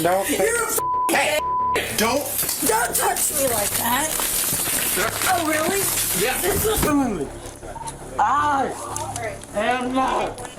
No. Hey, don't touch me like that. Oh, really? Yeah. Listen to me. I am not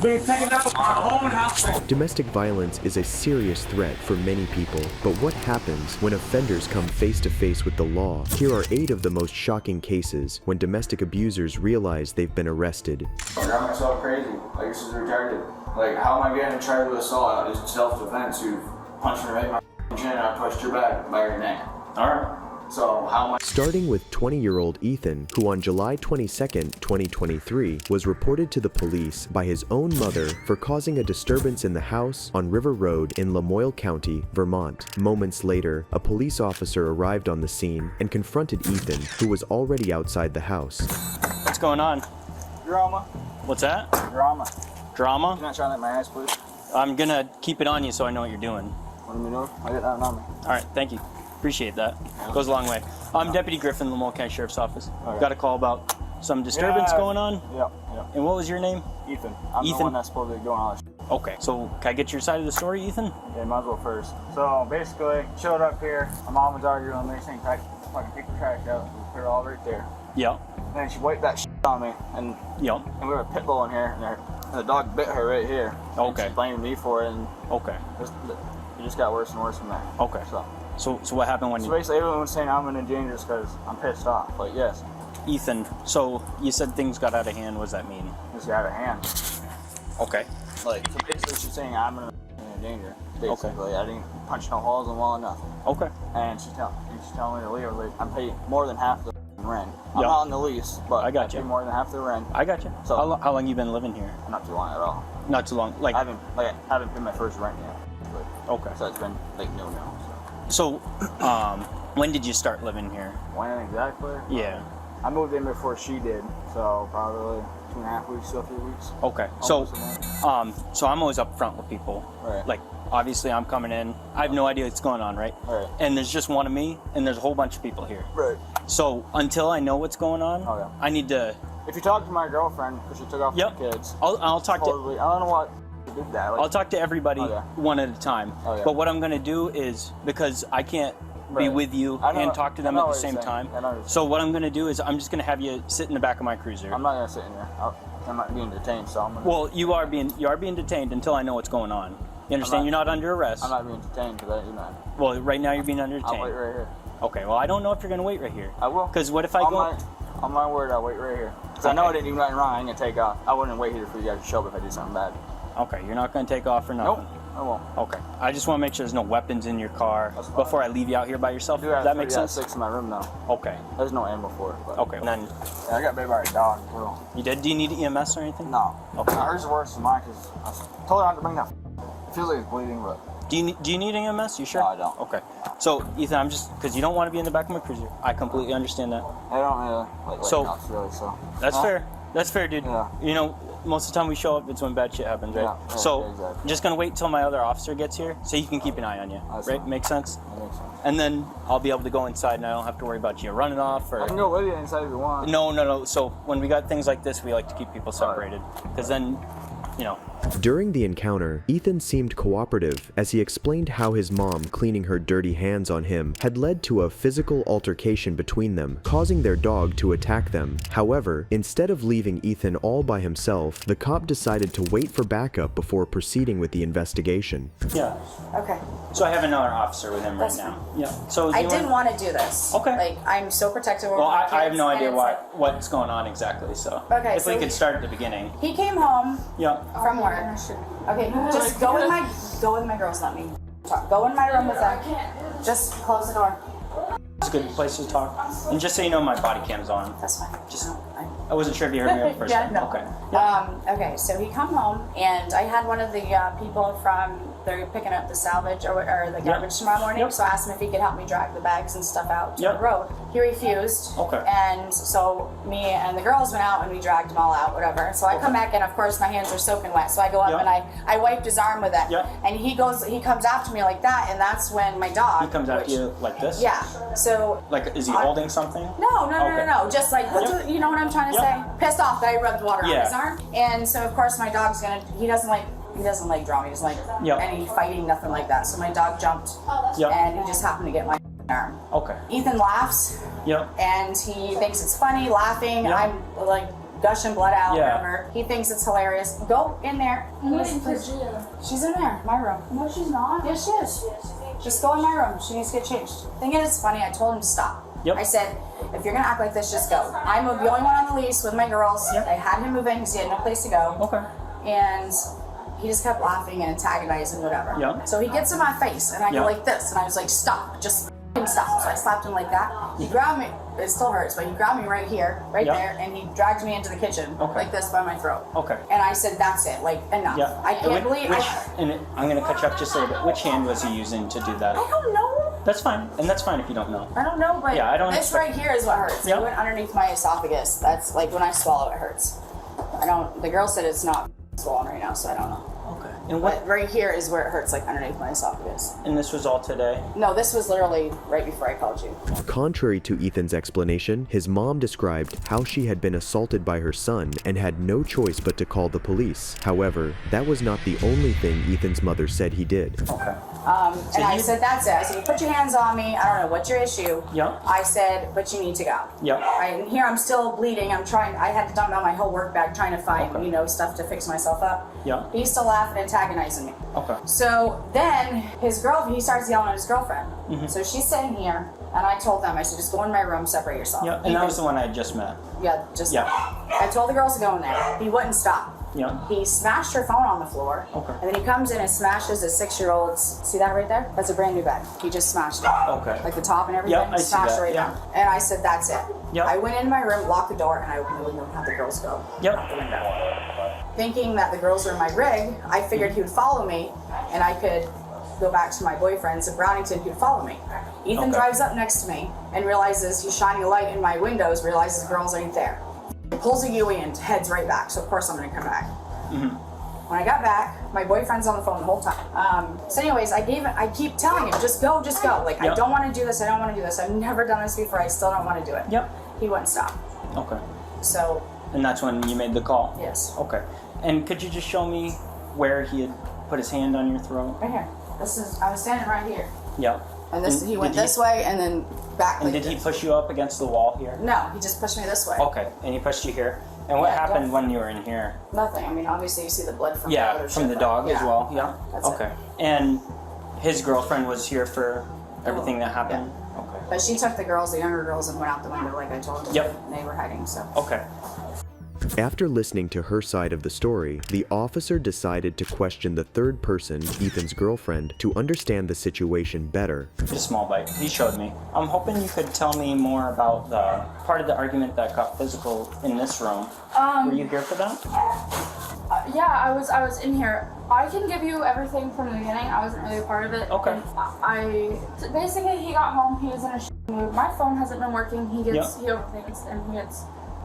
being taken out of my own house. Domestic violence is a serious threat for many people, but what happens when offenders come face to face with the law? Here are 8 of the most shocking cases when domestic abusers realize they've been arrested. I got myself crazy. Like, this is retarded. Like, how am I getting charged with assault? It's self-defense. You punched me right in my chin and I pushed your back by your neck. Alright. So, how am I... Starting with 20-year-old Ethan, who on July 22, 2023, was reported to the police by his own mother for causing a disturbance in the house on River Road in Lamoille County, Vermont. Moments later, a police officer arrived on the scene and confronted Ethan, who was already outside the house. What's going on? Drama. What's that? Drama. Drama? You're not trying to let my ass, please. I'm gonna keep it on you so I know what you're doing. What am I doing? I got that on me. Alright, thank you. Appreciate that. Goes a long way. I'm Deputy Griffin, Lamoille County Sheriff's Office. Okay. Got a call about some disturbance going on? Yep. And what was your name? Ethan. I'm the Ethan? one that's supposed to be doing all this shit. Okay, so can I get your side of the story, Ethan? Yeah, might as well first. So, basically, showed up here. My mom was arguing with me, saying, fucking take the trash out. We put it all right there. Yeah. And then she wiped that shit on me, and Yeah. we were a pit bull in here, and the dog bit her right here. Okay. And she blamed me for it, and Okay. it just got worse and worse from there. Okay. So what happened when So you... basically, everyone was saying I'm in danger just because I'm pissed off. Like, yes, Ethan, so you said things got out of hand. What does that mean? this got out of hand. Okay. Like, so basically, she's saying I'm in danger. Basically, I didn't punch no holes in the wall, nothing. Okay. And she's telling me to leave. Like, I'm paying more than half the rent. I'm Yeah. not on the lease, but I got you. pay more than half the rent. I got you. So- How long you been living here? Not too long at all. Not too long. I haven't paid my first rent yet. Okay. So it's been like no. So, when did you start living here? When exactly? Yeah. I moved in before she did, so probably 2.5 weeks to 3 weeks. Okay. So, Almost a month. so I'm always upfront with people. Right. Like, obviously, I'm coming in. I have no idea what's going on, right? Right. And there's just one of me, and there's a whole bunch of people here. Right. So until I know what's going on, Oh, yeah. I need to. If you talk to my girlfriend, because she took off Yep. the kids, I'll talk to. supposedly, I don't know what she did that. Like, I'll talk to everybody Oh, yeah. one at a time. Oh, yeah. But what I'm gonna do is, because I can't be Right. with you I know- and talk to them I know at the what you're same saying. time. I know what you're So what I'm gonna do is I'm just gonna have you sit in the back of my cruiser. I'm not gonna sit in there. I'm not being detained, so I'm gonna. Well, you are being detained until I know what's going on. You understand? You're not under arrest. I'm not being detained because I do not. Well, right now you're being under I'll wait detained. right here. Okay. Well, I don't know if you're gonna wait right here. I will. Because what if I on go? on my word, I'll wait right here. Because I know I didn't do nothing wrong. I ain't gonna take off. I wouldn't wait here for you guys to show up if I did something bad. Okay, you're not gonna take off or nothing. Nope, I won't. Okay. I just want to make sure there's no weapons in your car That's fine. before I leave you out here by yourself. I do Does have that make sense? 6 in my room now. Okay. There's no ammo for it. But Okay. And then yeah, I got bit by a dog. Too. you did. Do you need EMS or anything? No. Okay. Hers is worse than mine because I told her not to bring that. It feels like it's bleeding, but Do you need EMS? You sure? No, I don't. Okay. So Ethan, I'm just because you don't want to be in the back of my cruiser. I completely understand that. I don't really like So- cops really. So That's Huh? fair. That's fair, dude. Yeah. You know, most of the time we show up, it's when bad shit happens, right? Yeah, So exactly. I'm just gonna wait till my other officer gets here so he can keep an eye on you. That's Right? fine. Makes sense. That makes sense. And then I'll be able to go inside and I don't have to worry about you running off or. I can go with you inside if you want. No. So when we got things like this, we like to keep people separated because then, you know. During the encounter, Ethan seemed cooperative as he explained how his mom cleaning her dirty hands on him had led to a physical altercation between them, causing their dog to attack them. However, instead of leaving Ethan all by himself, the cop decided to wait for backup before proceeding with the investigation. Yeah. Okay. So I have another officer with him That's right now. Yeah. So I didn't want to do this. Okay. Like, I'm so protective over Well, my I have kids, no and idea it's what's going on exactly. So Okay, if we so could start at the beginning. He came home Yeah. from work. Okay, just go with my girls, let me talk. Go in my room with them. Just close the door. It's a good place to talk. And just so you know, my body cam's on. That's fine. Just- No, I wasn't sure if you heard me at first. Yeah, no. Okay. Okay, so he come home, and I had one of the people from, they're picking up the salvage or the garbage tomorrow morning, Yep. so I asked him if he could help me drag the bags and stuff out to Yep. the road. He refused. Okay. And so me and the girls went out and we dragged them all out, whatever. So I come back and of course my hands are soaking wet, so I go up Yep. and I wiped his arm with it. Yep. And he comes after me like that, and that's when my dog. He comes after which- you like this? Yeah. So. Like, is he I- holding something? No, Okay. just like, Yep. you know what I'm trying to Yep. say? Pissed off that I rubbed water on Yeah. his arm. And so, of course, my dog's he doesn't like he doesn't like drama. He doesn't like Yeah. any fighting, nothing like that. So my dog jumped, Yeah. and he just happened to get my arm. Okay. Ethan laughs, Yep. and he thinks it's funny, laughing. Yeah. I'm like gushing blood out, Yeah. whatever. He thinks it's hilarious. Go in there. She's in there, my room. No, she's not. Yes, she is. Just go in my room. She needs to get changed. Thing is, it's funny. I told him to stop. Yep. I said, if you're gonna act like this, just go. I'm the only one on the lease with my girls. Yep. I had him move in because he had no place to go. Okay. And he just kept laughing and antagonizing, whatever. Yeah. So he gets in my face, and I Yeah. go like this, and I was like, stop, just f***ing stop. So I slapped him like that. He grabbed me. It still hurts, but he grabbed me right here, right Yeah. there, and he dragged me into the kitchen, Okay. like this by my throat. Okay. And I said, that's it, like, enough. Yeah. I can't believe I'm gonna cut you up just a little bit. Which hand was he using to do that? I don't know. That's fine, and that's fine if you don't know. I don't know, but Yeah, I don't this expect- right here is what hurts. Yeah. It went underneath my esophagus. That's like when I swallow, it hurts. The girl said it's not swollen right now, so I don't know. Okay. And what? But right here is where it hurts, like underneath my esophagus. And this was all today. No, this was literally right before I called you. Contrary to Ethan's explanation, his mom described how she had been assaulted by her son and had no choice but to call the police. However, that was not the only thing Ethan's mother said he did. Okay. And I said, that's it. I said, you put your hands on me. I don't know, what's your issue? Yeah. I said, but you need to go. Yeah. And here I'm still bleeding. I had to dump out my whole work bag trying to find, Okay. stuff to fix myself up. Yeah. He's still laughing, antagonizing me. Okay. So then he starts yelling at his girlfriend. So she's sitting here, and I told them, I said, just go in my room, separate yourself. Yeah. And that was the one I had just met. Yeah, just. Yeah. I told the girls to go in there. He wouldn't stop. Yeah. He smashed her phone on the floor. Okay. And then he comes in and smashes a 6-year-old's. See that right there? That's a brand new bed. He just smashed it. Okay. Like the top and everything. Yeah, I see smashed that, it right yeah. down. And I said, that's it. Yeah. I went into my room, locked the door, and I opened the window and had the girls go out the Yep. window. Thinking that the girls were in my rig, I figured he would follow me, and I could go back to my boyfriend's in Brownington who'd follow me. Ethan Okay. drives up next to me and realizes he's shining a light in my windows, realizes the girls ain't there. He pulls a Yui and heads right back, so of course I'm gonna come back. When I got back, my boyfriend's on the phone the whole time. So anyways, I keep telling him, just go. Like, I Yep. don't want to do this, I've never done this before, I still don't want to do it. Yep. He wouldn't stop. Okay. So, And that's when you made the call. yes. Okay. And could you just show me where he had put his hand on your throat? Right here. I was standing right here. Yep. And this, And he went did this way and then back And like did he this. push you up against the wall here? No, he just pushed me this way. Okay. And he pushed you here. And what Yeah, happened yeah. when you were in here? Nothing. I mean, obviously you see the blood from the Yeah, other from shit, the but- dog as well. Yeah. That's Okay. it. And his girlfriend was here for everything that happened. Okay. But she took the girls, the younger girls, and went out the window like I told her. Yep. And they were hiding, so. Okay. After listening to her side of the story, the officer decided to question the third person, Ethan's girlfriend, to understand the situation better. Just a small bite. He showed me. I'm hoping you could tell me more about the part of the argument that got physical in this room. Were you here for that? Yeah, I was in here. I can give you everything from the beginning. I wasn't really a part of it. Okay. And basically he got home. He was in a mood. My phone hasn't been working. He overthinks and he gets.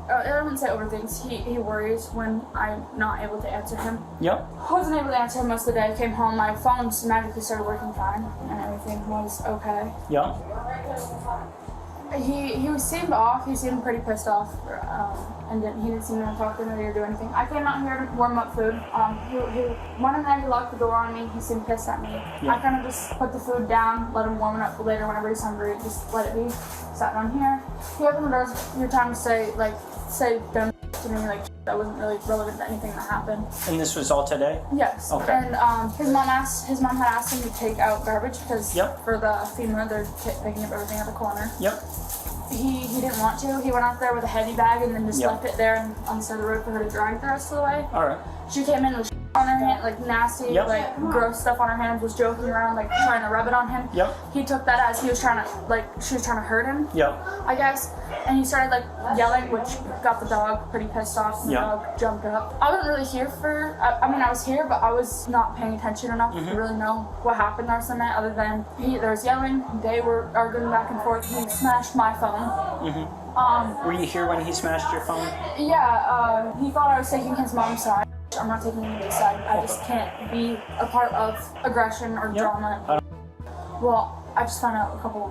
I wouldn't say overthinks. He worries when I'm not able to answer him. Yep. I wasn't able to answer him most of the day. I came home, my phone just magically started working fine, and everything was okay. Yep. He seemed off. He seemed pretty pissed off, and he didn't seem to talk to me or do anything. I came out here to warm up food. He went in there. He locked the door on me. He seemed pissed at me. Yeah. I kind of just put the food down, let him warm it up for later whenever he's hungry. Just let it be. Sat down here. He opened the doors. Your time to say dumb to me, like that wasn't really relevant to anything that happened. And this was all today? Yes. Okay. And his mom had asked him to take out garbage because Yep. for the FEMA they're picking up everything at the corner. Yep. He didn't want to. He went out there with a heavy bag and then just Yep. left it there on the side of the road for her to drag the rest of the way. All right. She came in with on her hand, like nasty, Yep. like gross stuff on her hands, was joking around, like trying to rub it on him. Yep. He took that as she was trying to hurt him, Yep. I guess. And he started like yelling, which got the dog pretty pissed off. And Yeah. The dog jumped up. I wasn't really here for. I mean, I was here, but I was not paying attention enough to really know what happened the rest of the night. Other than there was yelling, they were arguing back and forth. He smashed my phone. Were you here when he smashed your phone? Yeah, he thought I was taking his mom's side. I'm not taking anybody's side. I just can't be a part of aggression or drama. Well, I just found out a couple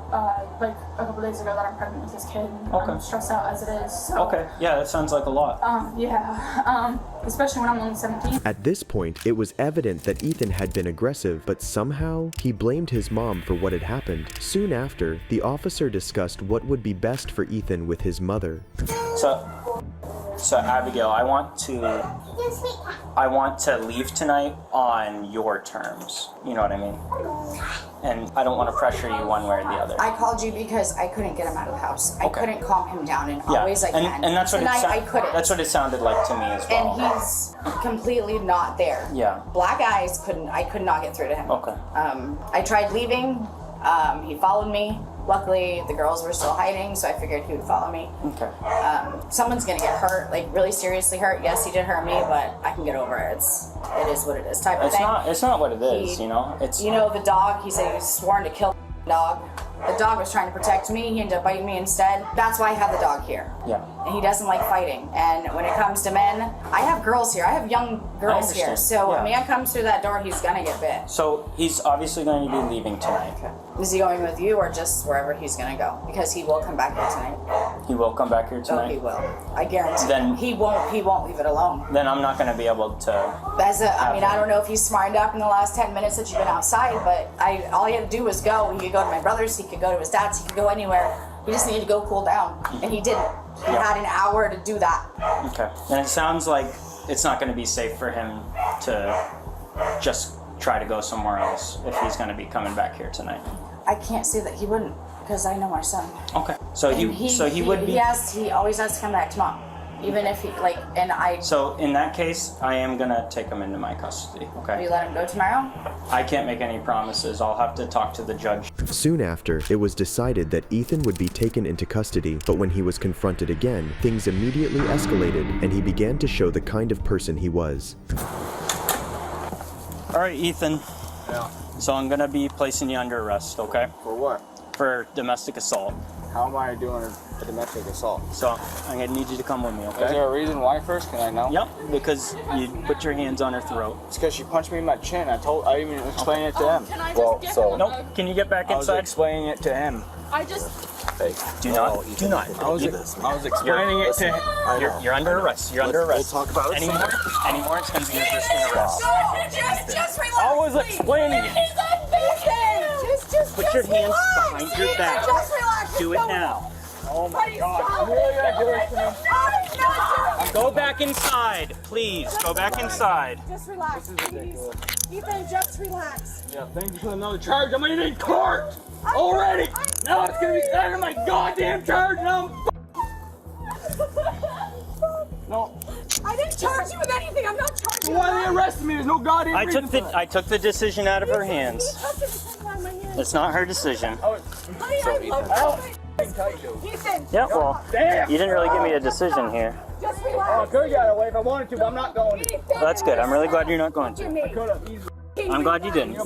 days ago that I'm pregnant with this kid. And Okay. I'm stressed out as it is. So, Okay, yeah, that sounds like a lot. especially when I'm only 17. At this point, it was evident that Ethan had been aggressive, but somehow he blamed his mom for what had happened. Soon after, the officer discussed what would be best for Ethan with his mother. So Abigail, I want to leave tonight on your terms. You know what I mean? And I don't want to pressure you one way or the other. I called you because I couldn't get him out of the house. I Okay. couldn't calm him down, and Yeah, always I can. and that's what Tonight I it couldn't. that's what it sounded like to me as well. And he's completely not there. Yeah. Black eyes I could not get through to him. Okay. I tried leaving. He followed me. Luckily, the girls were still hiding, so I figured he would follow me. Okay. Someone's gonna get hurt, like really seriously hurt. Yes, he did hurt me, but I can get over it. It is what it is type of thing. It's not what it is, you know? It's The dog, he said he was sworn to kill the dog. The dog was trying to protect me. He ended up biting me instead. That's why I have the dog here. Yeah. And he doesn't like fighting. And when it comes to men, I have girls here. I have young girls here. understand. So Yeah. a man comes through that door, he's gonna get bit. So he's obviously going to be leaving tonight. Is he going with you or just wherever he's gonna go? Because he will come back here tonight. He will come back here Oh, tonight. he will. I guarantee. Then- he won't leave it alone. Then I'm not going to be able to. I don't know if he's smartened up in the last 10 minutes that you've been outside, but all he had to do was go. He could go to my brother's, he could go to his dad's, he could go anywhere. He just needed to go cool down, and he didn't. He Yeah. had an hour to do that. Okay. And it sounds like it's not going to be safe for him to just try to go somewhere else if he's going to be coming back here tonight. I can't say that he wouldn't, because I know my son. Okay. So he would be. Yes, he always has to come back to mom, even if he So in that case, I am gonna take him into my custody. Will Okay. you let him go tomorrow? I can't make any promises. I'll have to talk to the judge. Soon after, it was decided that Ethan would be taken into custody, but when he was confronted again, things immediately escalated and he began to show the kind of person he was. All right, Ethan. Yeah. So I'm gonna be placing you under arrest. Okay. For what? For domestic assault. How am I doing a domestic assault? So I'm gonna need you to come with me. Is Okay. there a reason why first? Can I know? Yep. Because you put your hands on her throat. It's because she punched me in my chin. I even explained it to him. Can I just get him? Nope. Can you get back I was inside? explaining it to him. I just. Do not. Do not. I was explaining it to him. You're under arrest. You're under arrest. We'll talk about it. Any more, it's gonna be a resisting arrest. Just relax. I was explaining it. Just Put your hands relax. behind your back. Just relax. Do it now. Oh my God! I'm really gonna do this to him. Go back inside, please. Go back inside. Just relax. Please. Ethan, just relax. Yeah, thank you for another charge. I'm in court already. Now it's gonna be under my goddamn charge. Now no. I didn't charge you with anything. I'm not charging you. Why they arrested me? There's no goddamn reason for that. I took the decision out of her hands. Ethan, It's not her decision. Ethan, Yeah, well, Damn. you didn't really give me a decision here. just I relax. could have got away if I wanted to, but I'm not going to. Well, that's good. I'm really glad you're not going to. Could have easily. I'm glad you didn't.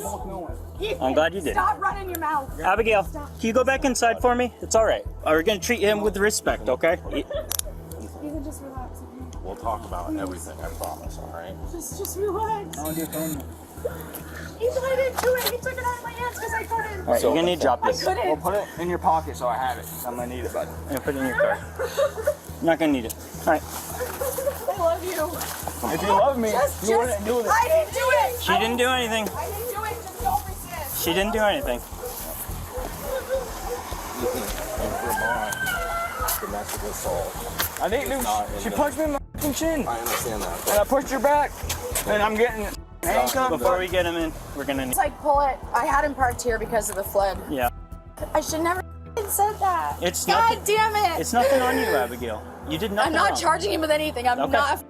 I'm glad you didn't. Stop running your mouth. Abigail, can you go back inside for me? It's all right. We're gonna treat him with respect, okay? Ethan, just relax. We'll talk about everything, I promise, all right? Just relax. I'll just own it. Ethan, I didn't do it. He took it out of my hands because I couldn't. All right, you're gonna need to drop I this. Well, couldn't. put it in your pocket so I have it. I'm gonna need it, bud. And put it in your car. You're not gonna need it. All right. I love you. If you love me, you wouldn't do this. I didn't do it. She didn't do anything. I didn't do it. Just don't resist. She didn't do anything. Domestic assault. I didn't do. She punched me in my fucking chin, I understand that. and I pushed her back, and I'm getting handcuffed. Before we get him in, we're gonna need. It's like pull it. I had him parked here because of the flood. Yeah. I should never said that. It's God nothing. damn it. It's nothing on you, Abigail. You did nothing I'm not wrong. charging him with anything. I'm Okay. not.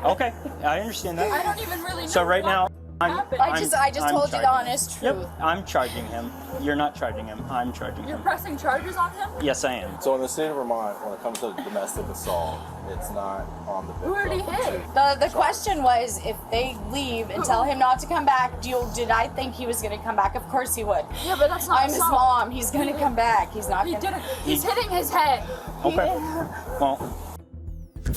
Okay, I understand that. I don't even really know. So right now, I just I'm told you the charging honest him. truth. Yep, I'm charging him. You're not charging him. I'm charging You're him. pressing charges on him? Yes, I am. So in the state of Vermont, when it comes to domestic assault, it's not on the Who already hit? The question was if they leave and tell him not to come back. Did I think he was gonna come back? Of course he would. Yeah, but that's not I'm his assault. mom. He's gonna come back. He's not He gonna. didn't. He's hitting his head. Okay. Well,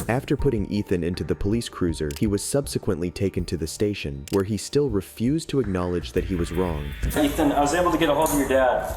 After putting Ethan into the police cruiser, he was subsequently taken to the station, where he still refused to acknowledge that he was wrong. Ethan, I was able to get a hold of your dad.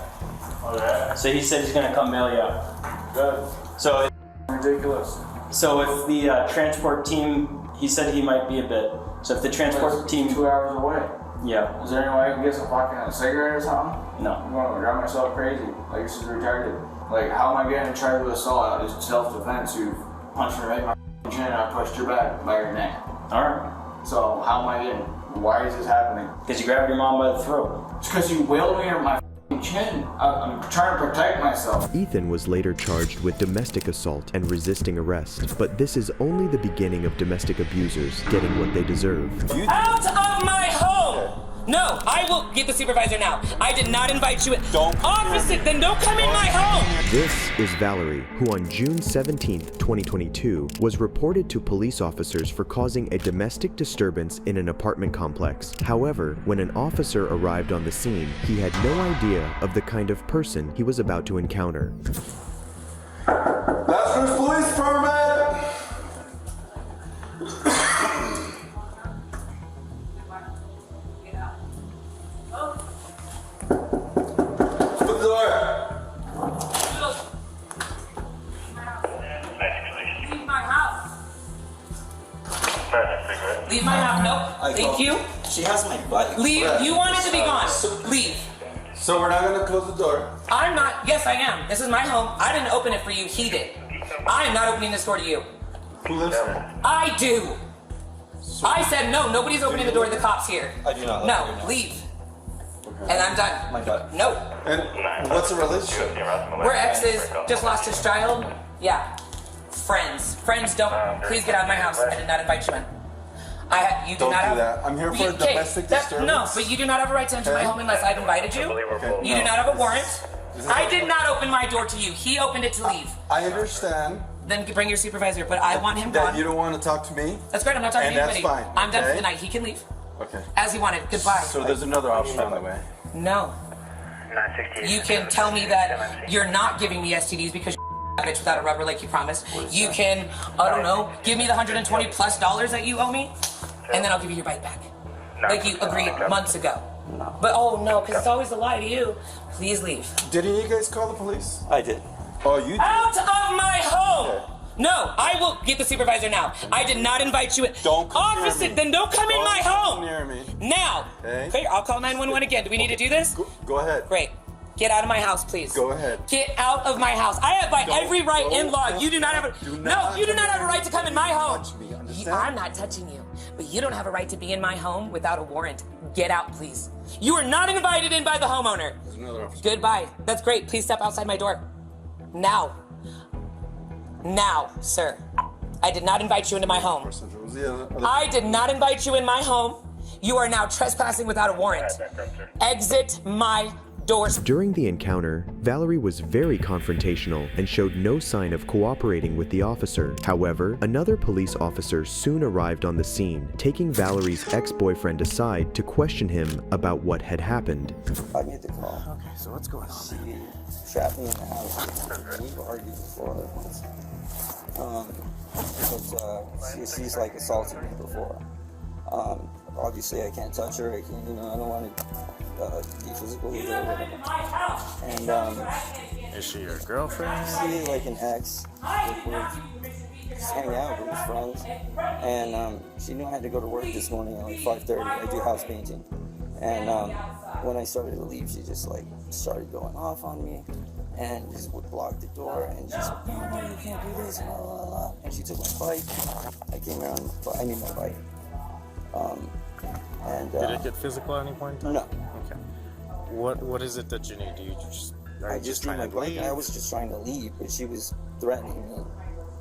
Okay. So he said he's gonna come mail you out. Good. So, Ridiculous. so if the transport team, he said he might be a bit. So if the transport team, 2 hours away. yeah, Is there any way I can get some fucking cigarette or something? no. I'm gonna drive myself crazy. Like, this is retarded. Like, how am I getting charged with assault? It's self-defense. You punched me right in my chin and I pushed your back by your neck. All right. So how am I getting? Why is this happening? Because you grabbed your mom by the throat. It's because you wailed me in my chin. I'm trying to protect myself. Ethan was later charged with domestic assault and resisting arrest, but this is only the beginning of domestic abusers getting what they deserve. Out of my home! No, I will get the supervisor now. I did not invite you in. Don't. Officer, then don't come in my home! This is Valerie, who on June 17, 2022, was reported to police officers for causing a domestic disturbance in an apartment complex. However, when an officer arrived on the scene, he had no idea of the kind of person he was about to encounter. That's police permit! Put the door. Leave my house. Leave my house. No, thank you. She has my bike. Leave. You wanted to be gone. Leave. So we're not gonna close the door. I'm not. Yes, I am. This is my home. I didn't open it for you. He did. I am not opening this door to you. Who lives there? I do. I said no. Nobody's opening the door to the cops here. I do not. No, leave. And I'm done. My God. No. And what's the relationship? We're exes. Just lost his child. Yeah. Friends. Friends don't. Please get out of my house. I did not invite you in. You do Don't not do have. that. I'm here for a Okay, domestic No, disturbance. but you do not have a right to enter my Okay. home unless I've invited you. You do not have a warrant. I did not open my door to you. He opened it to leave. I understand Then bring your supervisor, but I want him that gone. you don't want to talk to me. That's great. I'm not talking And to that's anybody. fine, I'm done for okay? the night. He can leave Okay. as he wanted. Goodbye. So there's another option on the way. No. You can tell me that you're not giving me STDs because you're a bitch without a rubber like you promised. You can, I don't know, give me the $120+ that you owe me, and then I'll give you your bike back. Like you agreed months ago. But oh no, because it's always a lie to you. Please leave. Didn't you guys call the police? I did. Oh, you did? Out of my home! No, I will get the supervisor now. I did not invite you in. Don't come near Officer, me. then don't come in my Don't home! come near me. Now! Okay. I'll call 911 again. Do we need to do this? Go ahead. Great. Get out of my house, please. Go ahead. Get out of my house. I have by Don't every right in law. go. You do not have a Do no. not You do not come have a near right to come in my home. touch me, understand? I'm not touching you, but you don't have a right to be in my home without a warrant. Get out, please. You are not invited in by the homeowner. There's another option. Goodbye. That's great. Please step outside my door. Now. Now, sir. I did not invite you into my home. What was the other? I did not invite you in my home. You are now trespassing without a warrant. Exit my doors. During the encounter, Valerie was very confrontational and showed no sign of cooperating with the officer. However, another police officer soon arrived on the scene, taking Valerie's ex-boyfriend aside to question him about what had happened. I made the call. Okay, so what's going on? She trapped me in the house. We've argued before. Because she's like assaulted me before. Obviously, I can't touch her. I can't, I don't want to be physical with her. And Is she your girlfriend? she like an ex. We just hang out. We're friends. And she knew I had to go to work this morning at like 5:30. I do house painting. And when I started to leave, she just like started going off on me. And just would block the door and just, no, you can't do this, and blah, blah, blah. And she took my bike. I came around, but I need my bike. Did it get physical at any point in time? No. Okay. What is it that you need? Do you just are I you just trying need my to bike. leave? I was just trying to leave, but she was threatening me.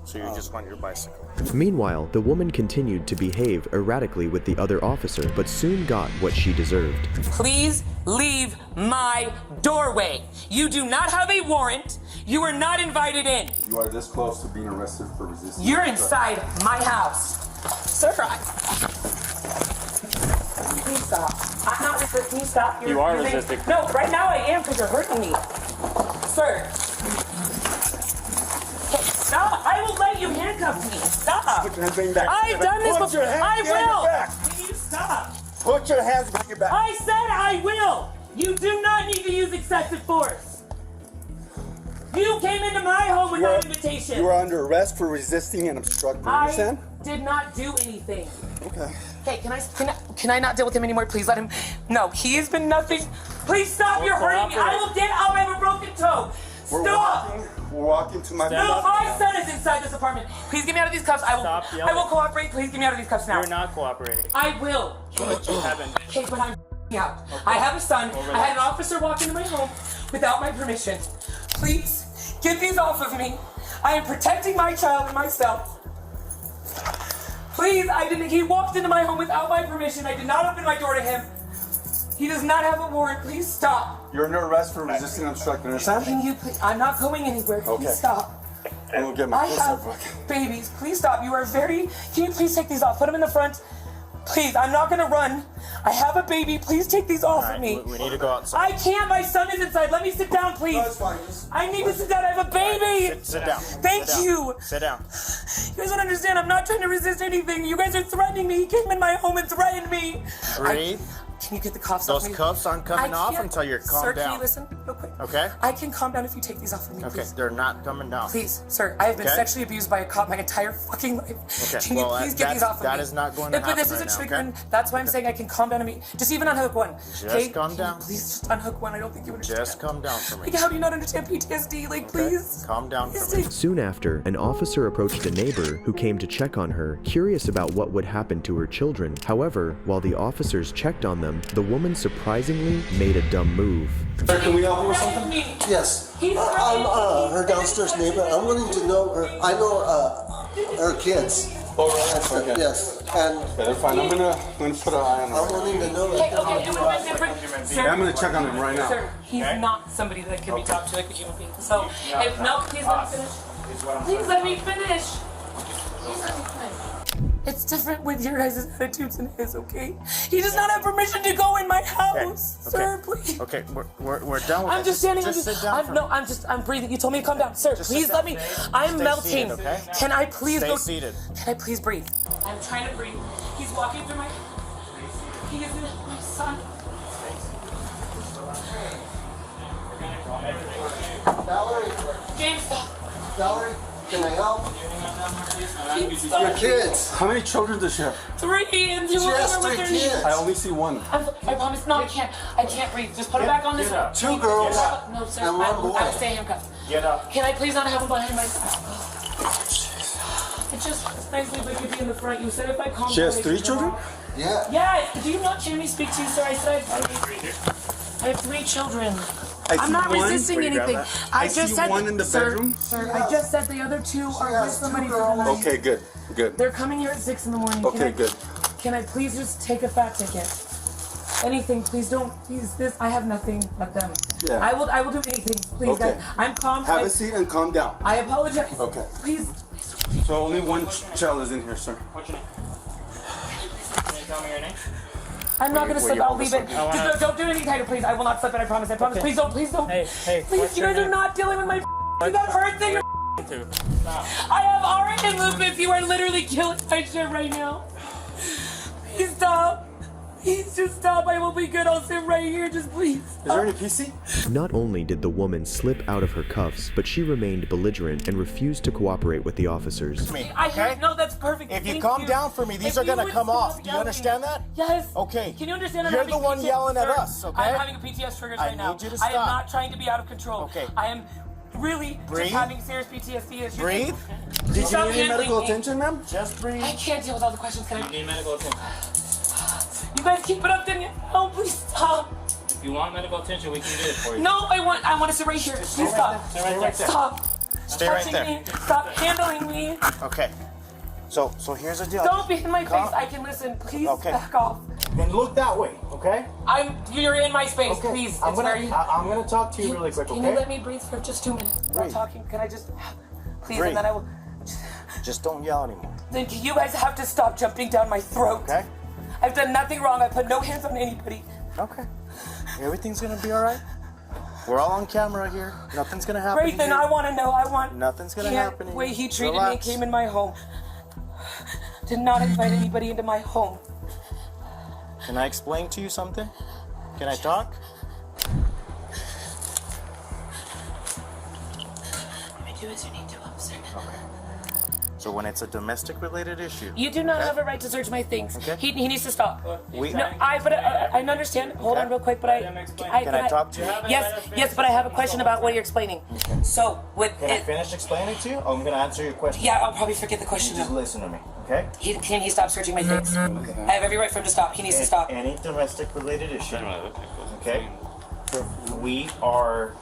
So you just want your bicycle? Meanwhile, the woman continued to behave erratically with the other officer, but soon got what she deserved. Please leave my doorway. You do not have a warrant. You are not invited in. You are this close to being arrested for resisting. You're inside my house. Sir, please stop. I'm not resisting. Stop. You are resisting. No, right now I am because you're hurting me. Sir. Okay, stop. I will let why you handcuffed me? Stop. Put your hands back. I've done this Put your before. hands I behind your will. back. Will you stop? Put your hands behind your back. I said I will. You do not need to use excessive force. You came into my home without invitation. You are under arrest for resisting and obstructing. Understand? I did not do anything. Okay. Hey, can I not deal with him anymore? Please let him. No, he has been nothing. Please stop. You're hurting me. I'll have a broken toe. Stop. We're walking to my. No, my son is inside this apartment. Please get me out of these cuffs. I will cooperate. Please get me out of these cuffs now. You're not cooperating. I will. But you haven't. Okay, but I'm out. Okay. I have a son. I had an officer walk into my home without my permission. Please, get these off of me. I am protecting my child and myself. Please, he walked into my home without my permission. I did not open my door to him. He does not have a warrant. Please stop. You're under arrest for resisting and obstructing. Understand? Can you please? I'm not going anywhere. Please Okay. stop. I'm gonna get my I have babies. Please stop. You are very. Can you please take these off? Put them in the front. Please, I'm not gonna run. I have a baby. Please take these off of me. We need to go outside. I can't. My son is inside. Let me sit down, please. That's fine. I need to sit down. I have a baby. Sit down. Thank you. Sit down. You guys don't understand. I'm not trying to resist anything. You guys are threatening me. He came in my home and threatened me. Breathe. Can you get the cuffs off Those me? cuffs aren't coming I off can't- until you're calmed Sir, down. can you listen real quick? Okay? I can calm down if you take these off of me, Okay, please. they're not coming down. Please, sir, I have been Okay. sexually abused by a cop my entire fucking life. Okay, Can you well, please get these off of me? that is not going to But this happen is a right trick, now, okay? That's why I'm saying I can calm down to me. Just even unhook one. Just calm down. Please just unhook one. I don't think you understand. Just calm down for me. Like, how do you not understand PTSD? Like, Okay? please. Calm down for Please me. Soon after, an officer approached a neighbor who came to check on her, curious about what would happen to her children. However, while the officers checked on them, the woman surprisingly made a dumb move. Sir, can we help you with something? Yes. He's I'm her downstairs neighbor. I'm wanting to know her. I know her kids. Oh, right. Okay. Yes. And Yeah, they're fine. I'm gonna put an eye on I'm them. wanting to know Okay, her. okay, it would have been different. Sir, Yeah, I'm gonna check on them right now. Sir, he's not somebody that can be talked to like a human being. So, if Milk, please let me finish. Please let me finish. Please let me finish. It's different with your guys' attitudes and his, okay? He does not have permission to go in my house, Okay. sir. Please. Okay, we're done with I'm it. just standing. Just sit down for no, me. I'm breathing. You told me to calm down, sir. Just Please sit let down. me. I'm Stay melting. seated, okay? Can I please Stay go? seated. Can I please breathe? I'm trying to breathe. He's walking through my. He is my son. Valerie, James, stop. Valerie, can I help? James, Your stop. kids. How many children does she have? 3 and 2 She has are with 3 their kids. I only see one. I promise. No, I can't. I can't breathe. Just put it back on this one. 2 girls No, sir. and 1 boy. I will stay handcuffed. Get up. Can I please not have him behind my side? It just nicely if I could be in the front. You said if I calm She down, has they 3 should come children? out. Yeah. Yes. Do you not hear me speak to you, sir? I said I have 3 children. I I'm see not one. resisting anything. I see one in the bedroom. Sir, I just said the other 2 are with somebody for the night. Okay, good. Good. They're coming here at 6 in the morning. Okay, good. Can I please just take a fat ticket? Anything, please don't. Please, this. I have nothing but them. Yeah. I will do anything. Please, Okay. guys. I'm calm. Have a seat and calm down. I apologize. Okay. Please. So only one child is in here, sir. What's your name? Can you tell me your name? I'm not gonna slip. you I'll hold leave this it. one? Just don't do anything tighter, please. I will not slip it. I promise. I promise. Okay. Please don't. Please don't. Hey, Please, what's you your guys are name? not dealing with my. You got hurt that you're. I have already and lupus. You are literally killing my shit right now. Please stop. Please just stop. I will be good. I'll sit right here. Just please. Is there any PC? Not only did the woman slip out of her cuffs, but she remained belligerent and refused to cooperate with the officers. I hear. No, that's perfect. If you Thank calm down for me, these If are you gonna would come stop off. Do you yelling. understand that? Yes. Okay. Can you understand? I'm You're having the one PTSD, yelling at sir. us, okay? I'm having a PTSD triggers I right now. need you to I am stop. not trying to be out of control. Okay. I am really Breathe. just having serious PTSD issues. Breathe. Did you Stop need any medical handling me. attention, ma'am? Just breathe. I can't deal with all the questions. Can I? You need medical attention. You guys keep it up, then you. Oh, please stop. If you want medical attention, we can do it for you. No, I want to sit right here. Please stop. Stay right there. Stop. Stay right Touching there. me. Stop handling me. Okay. So here's the deal. Don't be in my face. Calm- I can listen. Please Okay. back off. Then look that way, okay? You're in my space. Okay. Please. I'm It's gonna very- I'm gonna talk to you really quick, Can okay? you let me breathe for just 2 minutes? We're Breathe. talking. Can I just, please, Breathe. and then I will. Just don't yell anymore, Then you guys have to stop jumping down my throat. okay? I've done nothing wrong. I put no hands on anybody. Okay. Everything's gonna be all right. We're all on camera here. Nothing's gonna happen. Great, then here. I want to know. Nothing's gonna happen. The way he treated Relax. me, came in my home. Did not invite anybody into my home. Can I explain to you something? Can I talk? Do as you need to, officer. Okay. So when it's a domestic related issue, You do not have a right to search my things. Okay. He needs to stop. We- No, I understand. Hold on real quick, but Can I talk to you? Yes, but I have a question about what you're explaining. So with Can I finish explaining to you? I'm gonna answer your question. yeah, I'll probably forget the question. Just listen to me, okay? Can he stop searching my things? I have every right for him to stop. He needs to stop. Any domestic related issue, okay? We are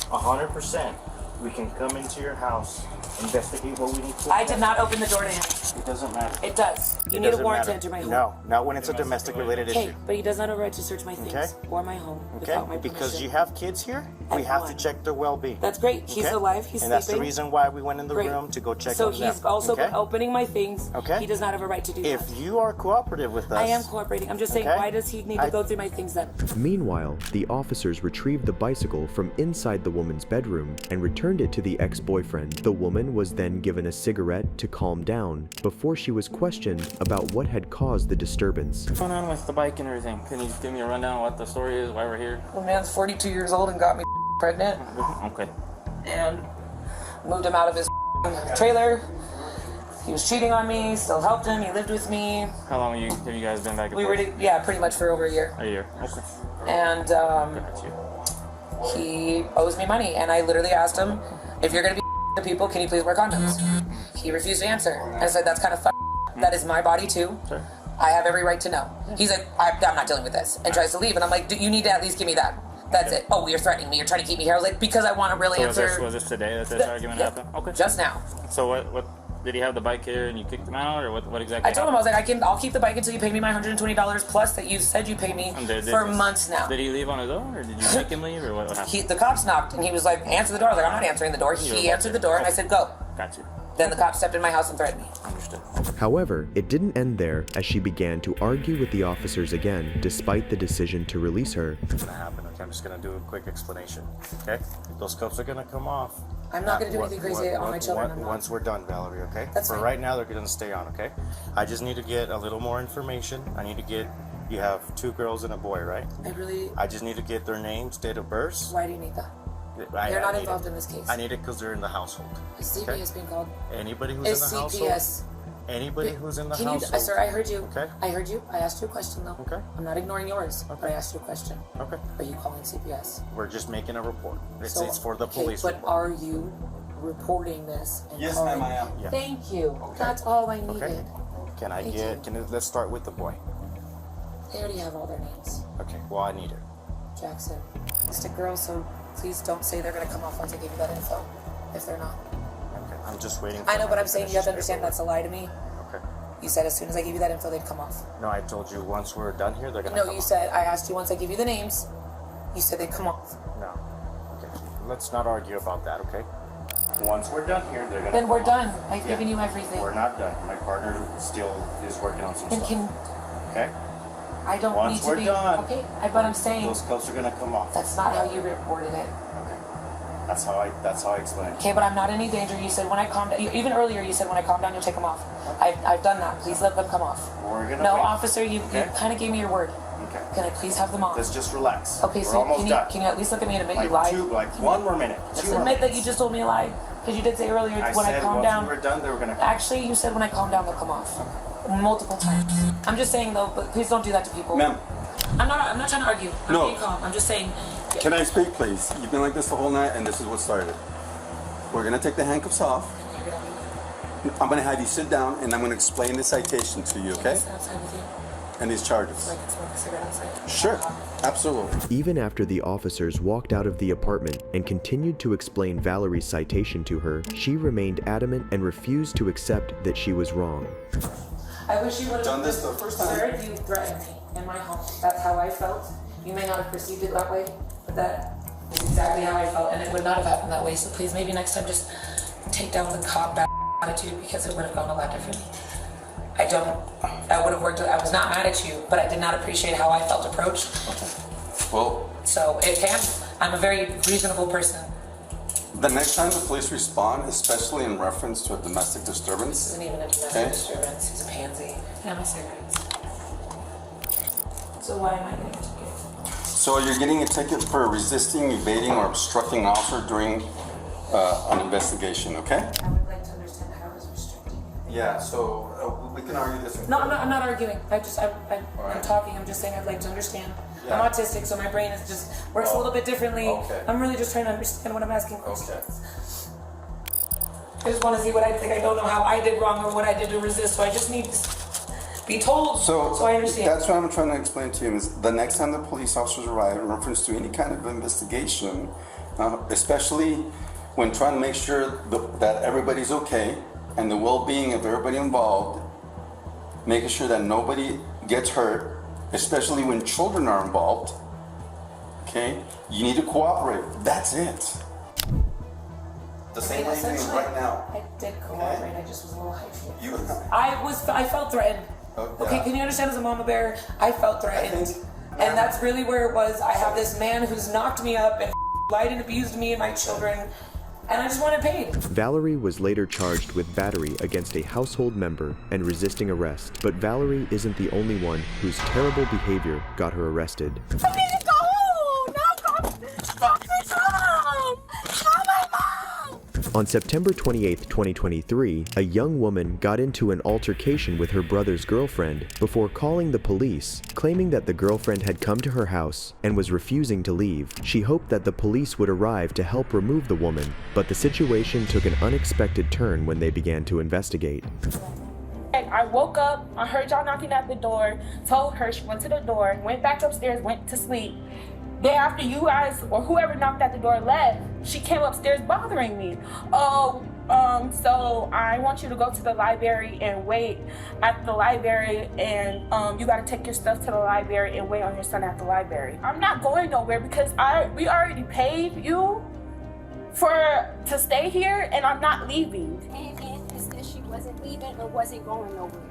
100%. We can come into your house, investigate what we need to. I did not open the door to him. It doesn't matter. It does. You It need a doesn't warrant to matter. enter my home. No, not when it's a domestic related Okay, issue. but he does not have a right to search my things Okay. or my home Okay? without my Because permission. you have kids here, we have to Everyone. check their well-being. That's great. He's Okay? alive. He's And that's the sleeping. reason why we went in the Great. room to go check So on them. he's also okay? opening my things. Okay. He does not have a right to do If that. you are cooperative with us, I am cooperating. I'm just saying, Okay. why does he need to I- go through my things then? Meanwhile, the officers retrieved the bicycle from inside the woman's bedroom and returned it to the ex-boyfriend. The woman was then given a cigarette to calm down before she was questioned about what had caused the disturbance. What's going on with the bike and everything? Can you give me a rundown of what the story is, why we're here? The man's 42 years old and got me pregnant Okay. and moved him out of his trailer. He was cheating on me, still helped him, he lived with me. How long have you guys been back and We were, forth? yeah, pretty much for over a year. A year. Okay. And Got you. he owes me money. And I literally asked him, if you're gonna be the people, can you please wear condoms? He refused to answer. And I said, that's kind of That is my body too. Sure. I have every right to know. He's like, I'm not dealing with this, and tries to leave. And I'm like, you need to at least give me that. That's it. Oh, you're threatening me. You're trying to keep me here. I was like, because I want to really So answer. was this today that this argument happened? Okay. Just now. So what did he have the bike here and you kicked him out, or what exactly I told him, I was happened? like, I'll keep the bike until you pay me my $120 plus that you said you pay me And did for this- months now. Did he leave on his own, or did you make him leave, or what happened? The cops knocked, and he was like, answer the door. I was like, I'm not answering the door. He answered the door, and I said, go. Got you. Then the cops stepped in my house and threatened me. Understood. However, it didn't end there as she began to argue with the officers again despite the decision to release her. what's gonna happen? Okay, I'm just gonna do a quick explanation. Okay, those cuffs are gonna come off. I'm not gonna do anything crazy on my children. I'm not. Once we're done, Valerie. Okay. That's For fine. right now, they're gonna stay on. Okay. I just need to get a little more information. I need to get. You have 2 girls and a boy, right? I just need to get their names, date of birth. Why do you need that? They're not involved in this case. I need it because they're in the household. Is CPS being called? Anybody who's Is in the household. CPS? Anybody who's in the Can you, household. sir, I heard you. Okay. I heard you. I asked you a question though. Okay. I'm not ignoring yours, but I asked you a question. Okay. Are you calling CPS? We're just making a report. It's, So- it's for the okay, police But report. are you reporting this? And Yes, calling- ma'am, I am. Yeah. Thank you. That's all I needed. Okay. Can I Thank get? you. Let's start with the boy. They already have all their names. Okay. Well, I need it. Jackson. It's a girl, so please don't say they're gonna come off once I give you that info. If they're not. Okay. I'm just waiting. I for know, her but to I'm saying finish you have to this understand paperwork. that's a lie to me. Okay. You said as soon as I give you that info, they'd come off. No, I told you once we're done here, they're gonna No, come you off. said, I asked you once I give you the names, you said they'd come off. No. Okay. Let's not argue about that, okay? Once we're done here, they're gonna Then we're come off. done. I've Yeah. given you everything. We're not done. My partner still is working on some Then stuff. can, Okay? I don't Once need to we're be, done, okay, but I'm saying, those cuffs are gonna come off. that's not how you reported it. Okay. That's how I explained it. Okay, but I'm not in any danger. You said when I calm down, even earlier you said when I calm down, you'll take them off. I've done that. Please let them come off. We're gonna No, wait. officer, you Okay. kind of gave me your word. Okay. Can I please have them off? Let's just relax. Okay, We're so almost can done. you at least look at me and admit you Like lied? one more minute. Just 2 more admit that minutes. you just told me a lie. Because you did say earlier I when I said calm once down. we were done, they were gonna come. Actually, you said when I calm down, they'll come off. Multiple times. I'm just saying though, but please don't do that to people. Ma'am. I'm not trying to argue. I'm No. being calm. I'm just saying. Can I speak, please? You've been like this the whole night, and this is what started. We're gonna take the handcuffs off. I'm gonna have you sit down, and I'm gonna explain the citation to you, okay? Sit outside with you. And these charges. So I can smoke a cigarette outside. Sure, absolutely. Even after the officers walked out of the apartment and continued to explain Valerie's citation to her, she remained adamant and refused to accept that she was wrong. I wish you would have Done this the first time. Sir, you threatened me in my home. That's how I felt. You may not have perceived it that way, but that is exactly how I felt, and it would not have happened that way. So please, maybe next time, just take down the cop attitude, because it would have gone a lot differently. That would have worked. I was not mad at you, but I did not appreciate how I felt approached. Well, So it can. I'm a very reasonable person. The next time the police respond, especially in reference to a domestic disturbance. This isn't even a domestic disturbance. He's a pansy. And my cigarettes. So why am I getting a ticket? So you're getting a ticket for resisting, evading, or obstructing an officer during an investigation, okay? I would like to understand how I was restricted. Yeah, so we can argue this. No, I'm not arguing. I'm talking. I'm just saying I'd like to understand. Yeah. I'm autistic, so my brain is just works a little bit differently. Okay. I'm really just trying to understand what I'm asking questions. Okay. I just want to see what I think. I don't know how I did wrong or what I did to resist, so I just need to be told so I understand. That's what I'm trying to explain to you is the next time the police officers arrive in reference to any kind of investigation, especially when trying to make sure that everybody's okay and the well-being of everybody involved, making sure that nobody gets hurt, especially when children are involved, okay? You need to cooperate. That's it. The same way you're doing right now. I did cooperate. I just was a little hyped. I felt threatened. Okay, can you understand as a mama bear? I felt threatened. And that's really where it was. I have this man who's knocked me up and lied and abused me and my children. And I just wanted paid. Valerie was later charged with battery against a household member and resisting arrest, but Valerie isn't the only one whose terrible behavior got her arrested. I need to go home! Now stop this home! Call my mom! On September 28, 2023, a young woman got into an altercation with her brother's girlfriend before calling the police, claiming that the girlfriend had come to her house and was refusing to leave. She hoped that the police would arrive to help remove the woman, but the situation took an unexpected turn when they began to investigate. I woke up, I heard y'all knocking at the door, told her, she went to the door, went back upstairs, went to sleep. Then after you guys, or whoever knocked at the door left, she came upstairs bothering me. So I want you to go to the library and wait at the library, and you gotta take your stuff to the library and wait on your son at the library. I'm not going nowhere because we already paid you to stay here, and I'm not leaving. And is that she wasn't leaving or wasn't going nowhere?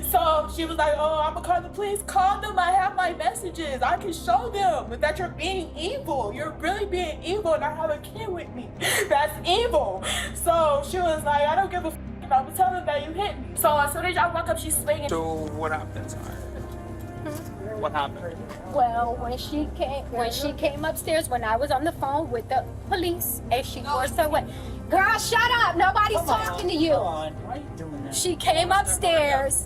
So she was like, oh, I'm gonna call the police. Call them, I have my messages. I can show them that you're being evil. You're really being evil, and I have a kid with me. That's evil. So she was like, I don't give a f***. I'm gonna tell them that you hit me. So as soon as y'all walk up, she's swinging. So what happened? What happened? Well, when she came upstairs, when I was on the phone with the police, and she forced her way. Girl, shut up! Nobody's talking to you. Why are you doing that? She came upstairs.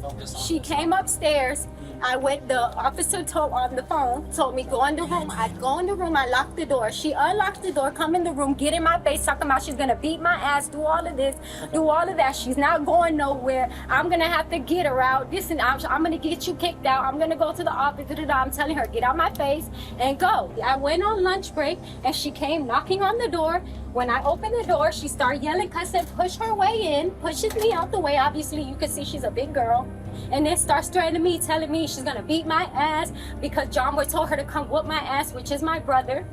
The officer on the phone told me, go in the room. I go in the room, I locked the door. She unlocked the door, come in the room, get in my face, talking about she's gonna beat my ass, do all of this, do all of that. She's not going nowhere. I'm gonna have to get her out. Listen, I'm gonna get you kicked out. I'm gonna go to the office. I'm telling her, get out my face and go. I went on lunch break and she came knocking on the door. When I opened the door, she started yelling, cussing, push her way in, pushes me out the way. Obviously, you can see she's a big girl. And then starts threatening me, telling me she's gonna beat my ass because John Boy told her to come whoop my ass, which is my brother.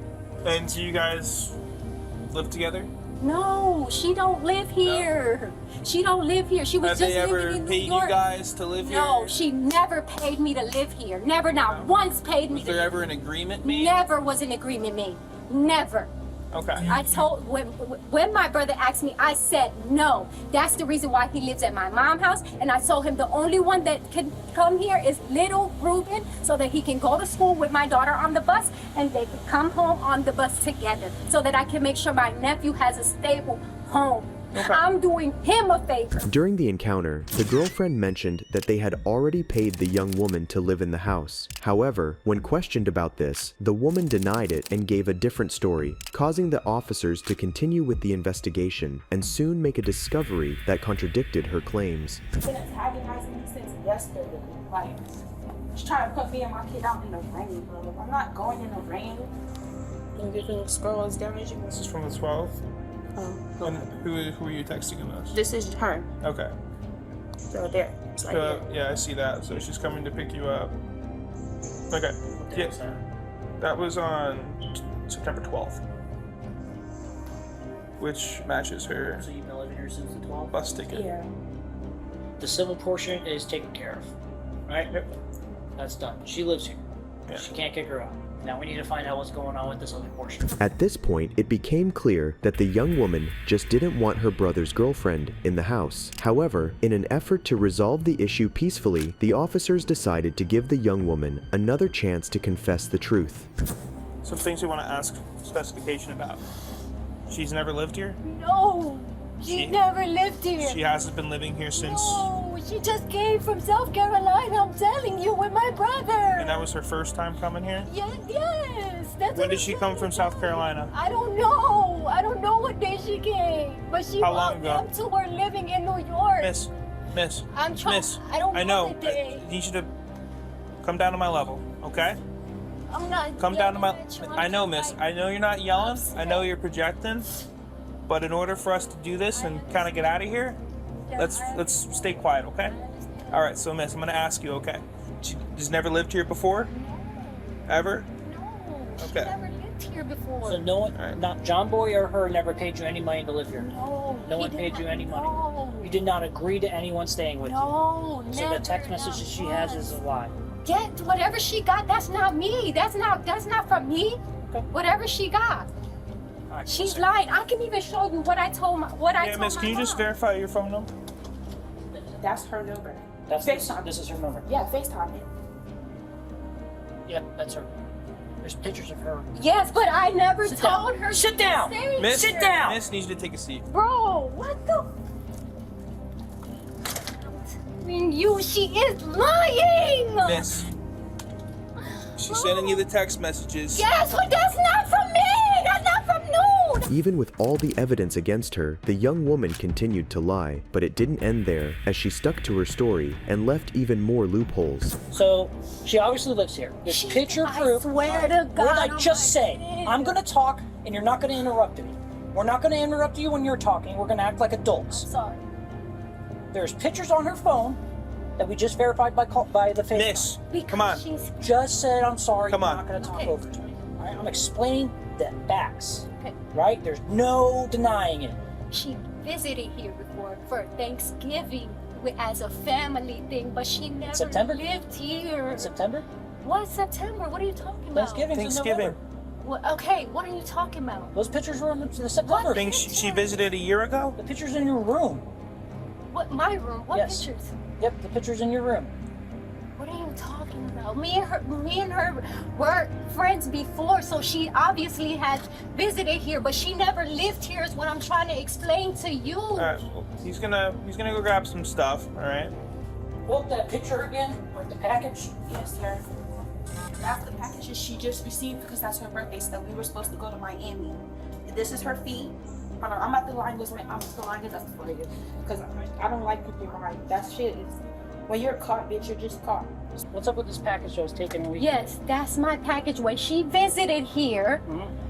And so you guys live together? No, she don't live here. She don't live here. She was just living in New York. Have they ever paid you guys to live here? No, she never paid me to live here. Never, not once paid me. Was there ever an agreement made? Never was an agreement made. Never. Okay. I told, when my brother asked me, I said no. That's the reason why he lives at my mom's house. And I told him the only one that can come here is little Ruben, so that he can go to school with my daughter on the bus and they can come home on the bus together, so that I can make sure my nephew has a stable home. Okay. I'm doing him a favor. During the encounter, the girlfriend mentioned that they had already paid the young woman to live in the house. However, when questioned about this, the woman denied it and gave a different story, causing the officers to continue with the investigation and soon make a discovery that contradicted her claims. She's been antagonizing me since yesterday. Like, she's trying to put me and my kid out in the rain, bro. I'm not going in the rain. Can you get the scroll is damaging? This is from the 12th. Oh. And who are you texting us? This is her. Okay. So there. It's right there. Yeah, I see that. So she's coming to pick you up. Okay. Yeah. That was on September 12th. Which matches her. So you've been living here since the 12th? Bus ticket. Yeah. The civil portion is taken care of, right? That's done. She lives here. Yeah. She can't kick her out. Now we need to find out what's going on with this other portion. At this point, it became clear that the young woman just didn't want her brother's girlfriend in the house. However, in an effort to resolve the issue peacefully, the officers decided to give the young woman another chance to confess the truth. Some things we want to ask specification about. She's never lived here? No, she never lived here. She hasn't been living here since... No, she just came from South Carolina, I'm telling you, with my brother. And that was her first time coming here? Yes. That's When did she come from South Carolina? I don't know. I don't know what day she came. But she How long walked ago? up to her living in New York. Miss. I'm trying. Miss. I don't I know know. the day. You should have come down to my level, okay? I'm not. Come down to my... yelling at you. I know, miss. I know you're not yelling. I know you're projecting. But in order for us to do this and kind of get out of here, let's stay quiet, okay? All right, so miss, I'm going to ask you, okay? She's never lived here before? Ever? No. She Okay. never lived here before. So no one, not John Boy or her, never paid you any money to live here. No. No he one did paid not- you any money. No. You did not agree to anyone staying with No, you. So never, the text messages she has is a lie. Get whatever she got. That's not me. That's not from me. Whatever she got. Right, She's lying. I can even show you what I told my Yeah, miss, can you just verify your phone number? That's her number. That's FaceTime. This is her number. Yeah, FaceTime. Yep, that's her. There's pictures of her. Yes, but I never Sit told down. her. Sit down. Miss, Sit down. Miss needs you to take a seat. Bro, what the? I mean, she is lying. Miss, she's sending you the text messages. Yes, but that's not from me. That's not from Noon. Even with all the evidence against her, the young woman continued to lie, but it didn't end there, as she stuck to her story and left even more loopholes. So she obviously lives here. There's picture proof. I swear to God. What did I just say? I'm gonna talk, and you're not gonna interrupt me. We're not gonna interrupt you when you're talking. We're gonna act like adults. Sorry. There's pictures on her phone that we just verified by the FaceTime. Miss, come on. Just said I'm sorry. Come you're on. not gonna talk over to me. All right, I'm explaining the facts. Right? There's no denying it. She visited here before for Thanksgiving as a family thing, but she never September? lived here. September? What September? What are you talking about? Thanksgiving. Well, okay, what are you talking about? Those pictures were in the September. Think she visited a year ago? The pictures in your room. What, my room? What Yes. pictures? Yep, the pictures in your room. What are you talking about? Me and her were friends before, so she obviously had visited here, but she never lived here is what I'm trying to explain to you. All right, well, he's gonna go grab some stuff. All right. Pull up that picture again with the package. Yes, sir. That's the packages she just received because that's her birthday stuff. We were supposed to go to Miami. This is her fee. Hold on, I'm about to line this. I'm just gonna line it up for you because I don't like people behind. That shit is. When you're caught, bitch, you're just caught. What's up with this package that was taken a week? Yes, that's my package when she visited here.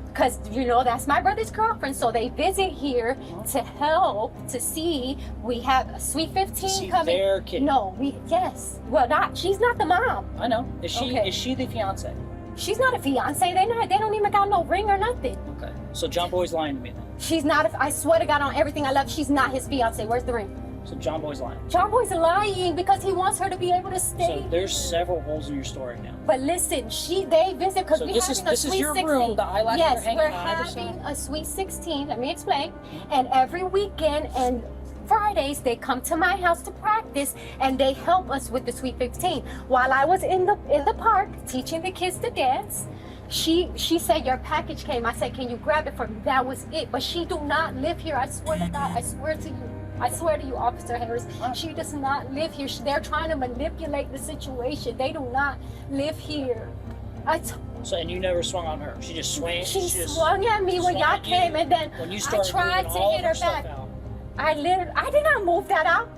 Because, you know, that's my brother's girlfriend. So they visit here to help, to see. We have a Sweet 15 See coming. their kid. No, yes. Well, she's not the mom. I know. Is she Okay. is she the fiance? She's not a fiance. They don't even got no ring or nothing. Okay. So John Boy's lying to me then. She's not, I swear to God on everything I love, she's not his fiance. Where's the ring? So John Boy's lying. John Boy's lying because he wants her to be able to stay. So there's several holes in your story now. But listen, they visit because So we're this having is a Sweet your 16. room, the eyelash yes, you're hanging we're on every having side? a Sweet 16. Let me explain. And every weekend and Fridays they come to my house to practice and they help us with the Sweet 15. While I was in the park teaching the kids to dance, she said your package came. I said, can you grab it for me? That was it. But she do not live here. I swear to God. I swear to you. I swear to you, Officer Harris, she does not live here. They're trying to manipulate the situation. They do not live here. So and you never swung on her. She just swung. She just swung at me when swung y'all at you came, and then when you I started tried moving to all hit of her stuff back. out. I did not move that out.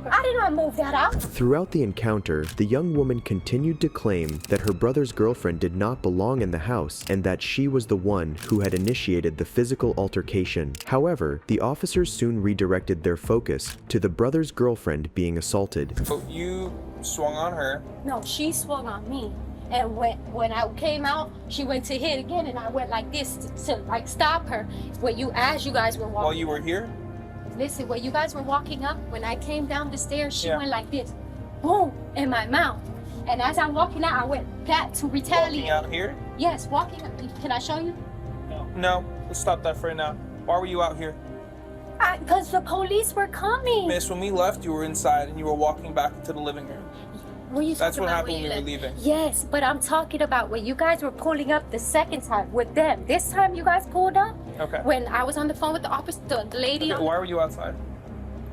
I did not move that out. Throughout the encounter, the young woman continued to claim that her brother's girlfriend did not belong in the house and that she was the one who had initiated the physical altercation. However, the officers soon redirected their focus to the brother's girlfriend being assaulted. So you swung on her. No, she swung on me. And when I came out, she went to hit again, and I went like this to like stop her. As you guys were walking. While you were here? Listen, when you guys were walking up, when I came down the stairs, she Yeah. went like this, boom, in my mouth. And as I'm walking out, I went back to retaliate. Walking out here? Yes, walking. Can I show you? No. Let's stop that for right now. Why were you out here? Because the police were coming. Miss, when we left, you were inside and you were walking back into the living room. That's what happened when we were leaving. Yes, but I'm talking about when you guys were pulling up the second time with them. This time you guys pulled up. Okay. When I was on the phone with the officer, the lady. Okay, why were you outside?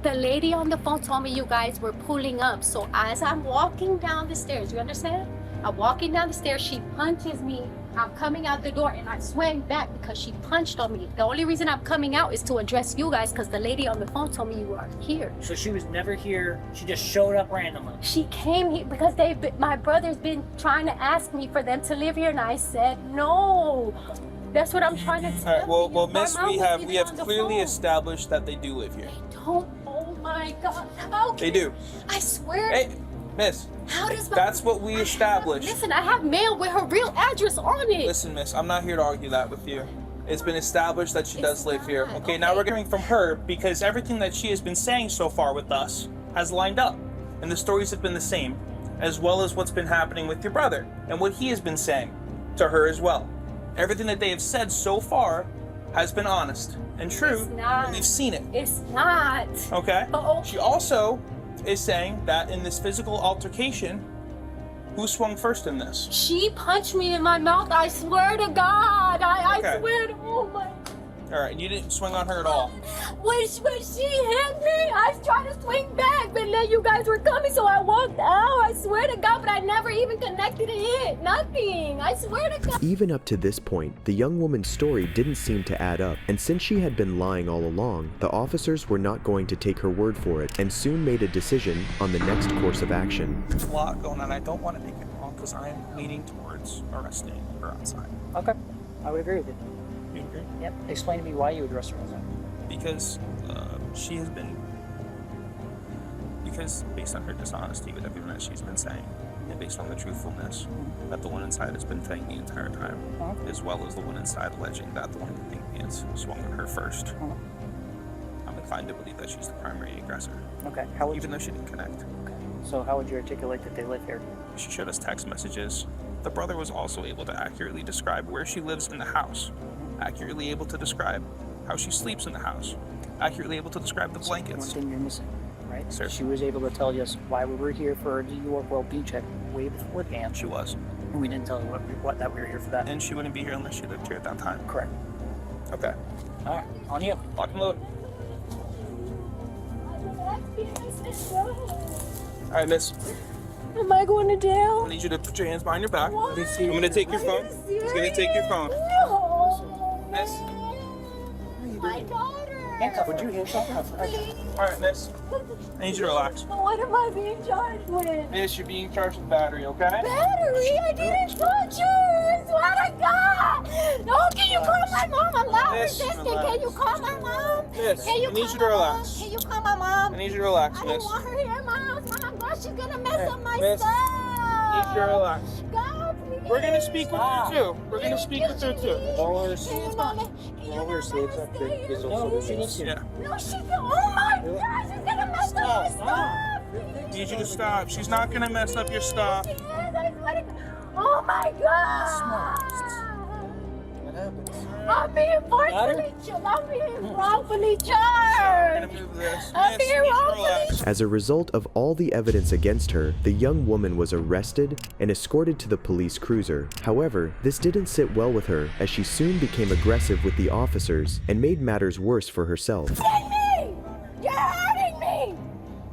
The lady on the phone told me you guys were pulling up. So as I'm walking down the stairs, you understand? I'm walking down the stairs. She punches me. I'm coming out the door and I swing back because she punched on me. The only reason I'm coming out is to address you guys because the lady on the phone told me you were here. So she was never here. She just showed up randomly. She came here because my brother's been trying to ask me for them to live here, and I said no. That's what I'm trying to tell you. Well, Miss, we have clearly established that they do live here. Don't. Oh my God. How They do. I swear. Hey, Miss. How does That's what we established. Listen, I have mail with her real address on it. Listen, Miss, I'm not here to argue that with you. It's been established that she does live here. Okay, now we're hearing from her because everything that she has been saying so far with us has lined up. And the stories have been the same, as well as what's been happening with your brother and what he has been saying to her as well. Everything that they have said so far has been honest and true. It's not. And we've seen it. It's not. Okay? Oh. She also is saying that in this physical altercation, who swung first in this? She punched me in my mouth. I swear to God. I swear to, oh my. All right, you didn't swing on her at all. When she hit me, I was trying to swing back, but then you guys were coming, so I walked out. I swear to God, but I never even connected a hit. Nothing. I swear to God. Even up to this point, the young woman's story didn't seem to add up, and since she had been lying all along, the officers were not going to take her word for it, and soon made a decision on the next course of action. There's a lot going on. I don't want to make it long because I'm leaning towards arresting her outside. Okay, I would agree with you. You agree? Yep. Explain to me why you would arrest her outside. Because she has been. Because based on her dishonesty with everything that she's been saying, and based on the truthfulness that the one inside has been saying the entire time, as well as the one inside alleging that the one who thinks he has swung on her first, I'm inclined to believe that she's the primary aggressor. Okay. Even though she didn't connect. Okay. So how would you articulate that they live here? She showed us text messages. The brother was also able to accurately describe where she lives in the house, accurately able to describe how she sleeps in the house, accurately able to describe the blankets. One thing you're missing, right? Sir. She was able to tell us why we were here for a New York well-being check way beforehand. She was. And we didn't tell her that we were here for that. And she wouldn't be here unless she lived here at that time. Correct. Okay. All right, on you. Lock and load. All right, miss. Am I going to jail? I need you to put your hands behind your back. Why? I'm going to take your phone. He's going to take your phone. No. Miss. My daughter. Handcuff. Would you handcuff her? All right, miss. I need you to relax. What am I being charged with? Miss, you're being charged with battery, okay? Battery? I didn't touch her. I swear to God. No, can you call my mom? I'm not Miss, resisting. relax. Can you call my mom? Miss, Can you I need call you to my relax. mom? Can you call my mom? I need you to relax, I miss. don't want her here in my house. Mom, God, she's gonna mess up my Miss, stuff. I need you to relax. God, please. We're going to speak with her, too. We're going to speak with her, too. Roll her sleeves up. No, she needs to. Yeah. No, she can. Oh my God, she's gonna mess up my stuff. I need you to stop. She's not going to mess up your stuff. Yes, I swear to God. Oh my God. What happened? I'm being forcefully charged. I'm being wrongfully charged. I'm being wrongfully. As a result of all the evidence against her, the young woman was arrested and escorted to the police cruiser. However, this didn't sit well with her as she soon became aggressive with the officers and made matters worse for herself. Hit me! You're hurting me!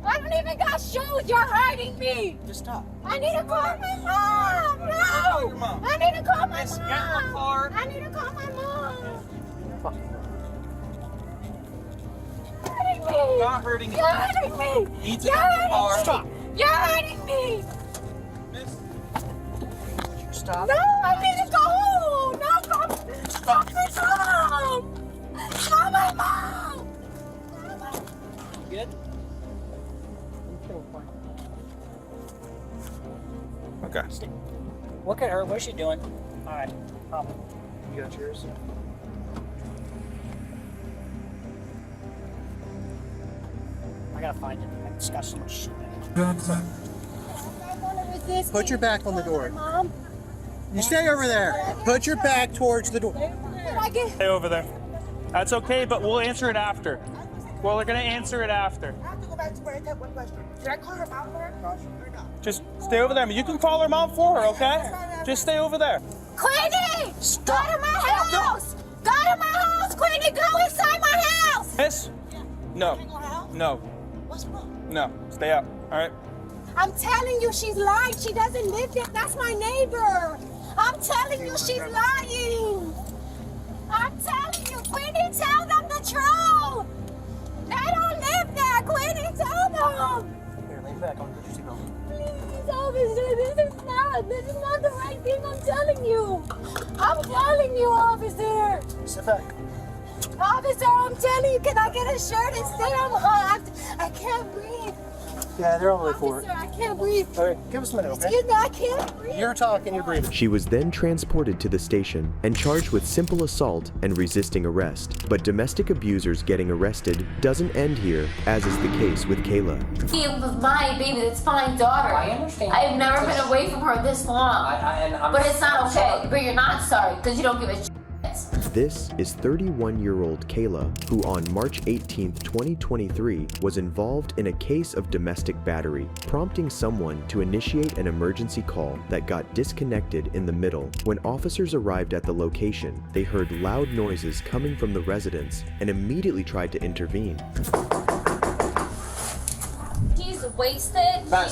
I don't even got shoes. You're hurting me. Just stop. I need to call my mom. No! I need to call my mom. Get in the car. I need to call my mom. You're hurting me. I'm not hurting you. You're hurting me. Need to You're get in the car. hurting me. Stop. You're hurting me. Stop. No, I need to go home. No, call my mom. Call my mom. Good? Okay. Look at her. What's she doing? All right. You got yours? I gotta find it. I just got so much shit. I want to this. Put your back on the door. Mom. You stay over there. Put your back towards the door. Stay over there. That's okay, but we'll answer it after. Well, we're gonna answer it after. I have to go back to where I had one question. Should I call her mom for her or not? Just stay over there. I mean, you can call her mom for her, okay? Just stay over there. Queenie! Stop! Go to my house! Go to my house, Queenie! Go inside my house! Miss? No. No. What's wrong? No. Stay out. All right. I'm telling you, she's lying. She doesn't live there. That's my neighbor. I'm telling you, she's lying. I'm telling you, Queenie, tell them the truth. They don't live there. Queenie, tell them. Here, lean back. I'll put your seatbelt. Please, officer, this is not the right thing. I'm telling you. I'm telling you, officer. Sit back. Officer, I'm telling you, can I get a shirt and stay on hot? I can't breathe. Yeah, they're all the way for it. Officer, I can't breathe. All right, give us a minute, okay? Excuse me, I can't breathe. You're talking, you're breathing. She was then transported to the station and charged with simple assault and resisting arrest. But domestic abusers getting arrested doesn't end here, as is the case with Kayla. He was my baby, that's my daughter. I understand. I've never been away from her this long. But it's not okay. sorry. But you're not sorry, because you don't give a shit. This is 31-year-old Kayla, who on March 18, 2023, was involved in a case of domestic battery, prompting someone to initiate an emergency call that got disconnected in the middle. When officers arrived at the location, they heard loud noises coming from the residence and immediately tried to intervene. He's wasted. No.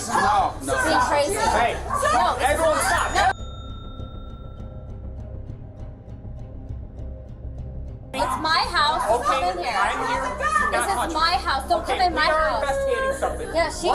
He's crazy. Hey, no, everyone stop. No. It's my house. Don't come in here. I'm here. This is my house. Don't come in my house. We are investigating something. Yeah, she.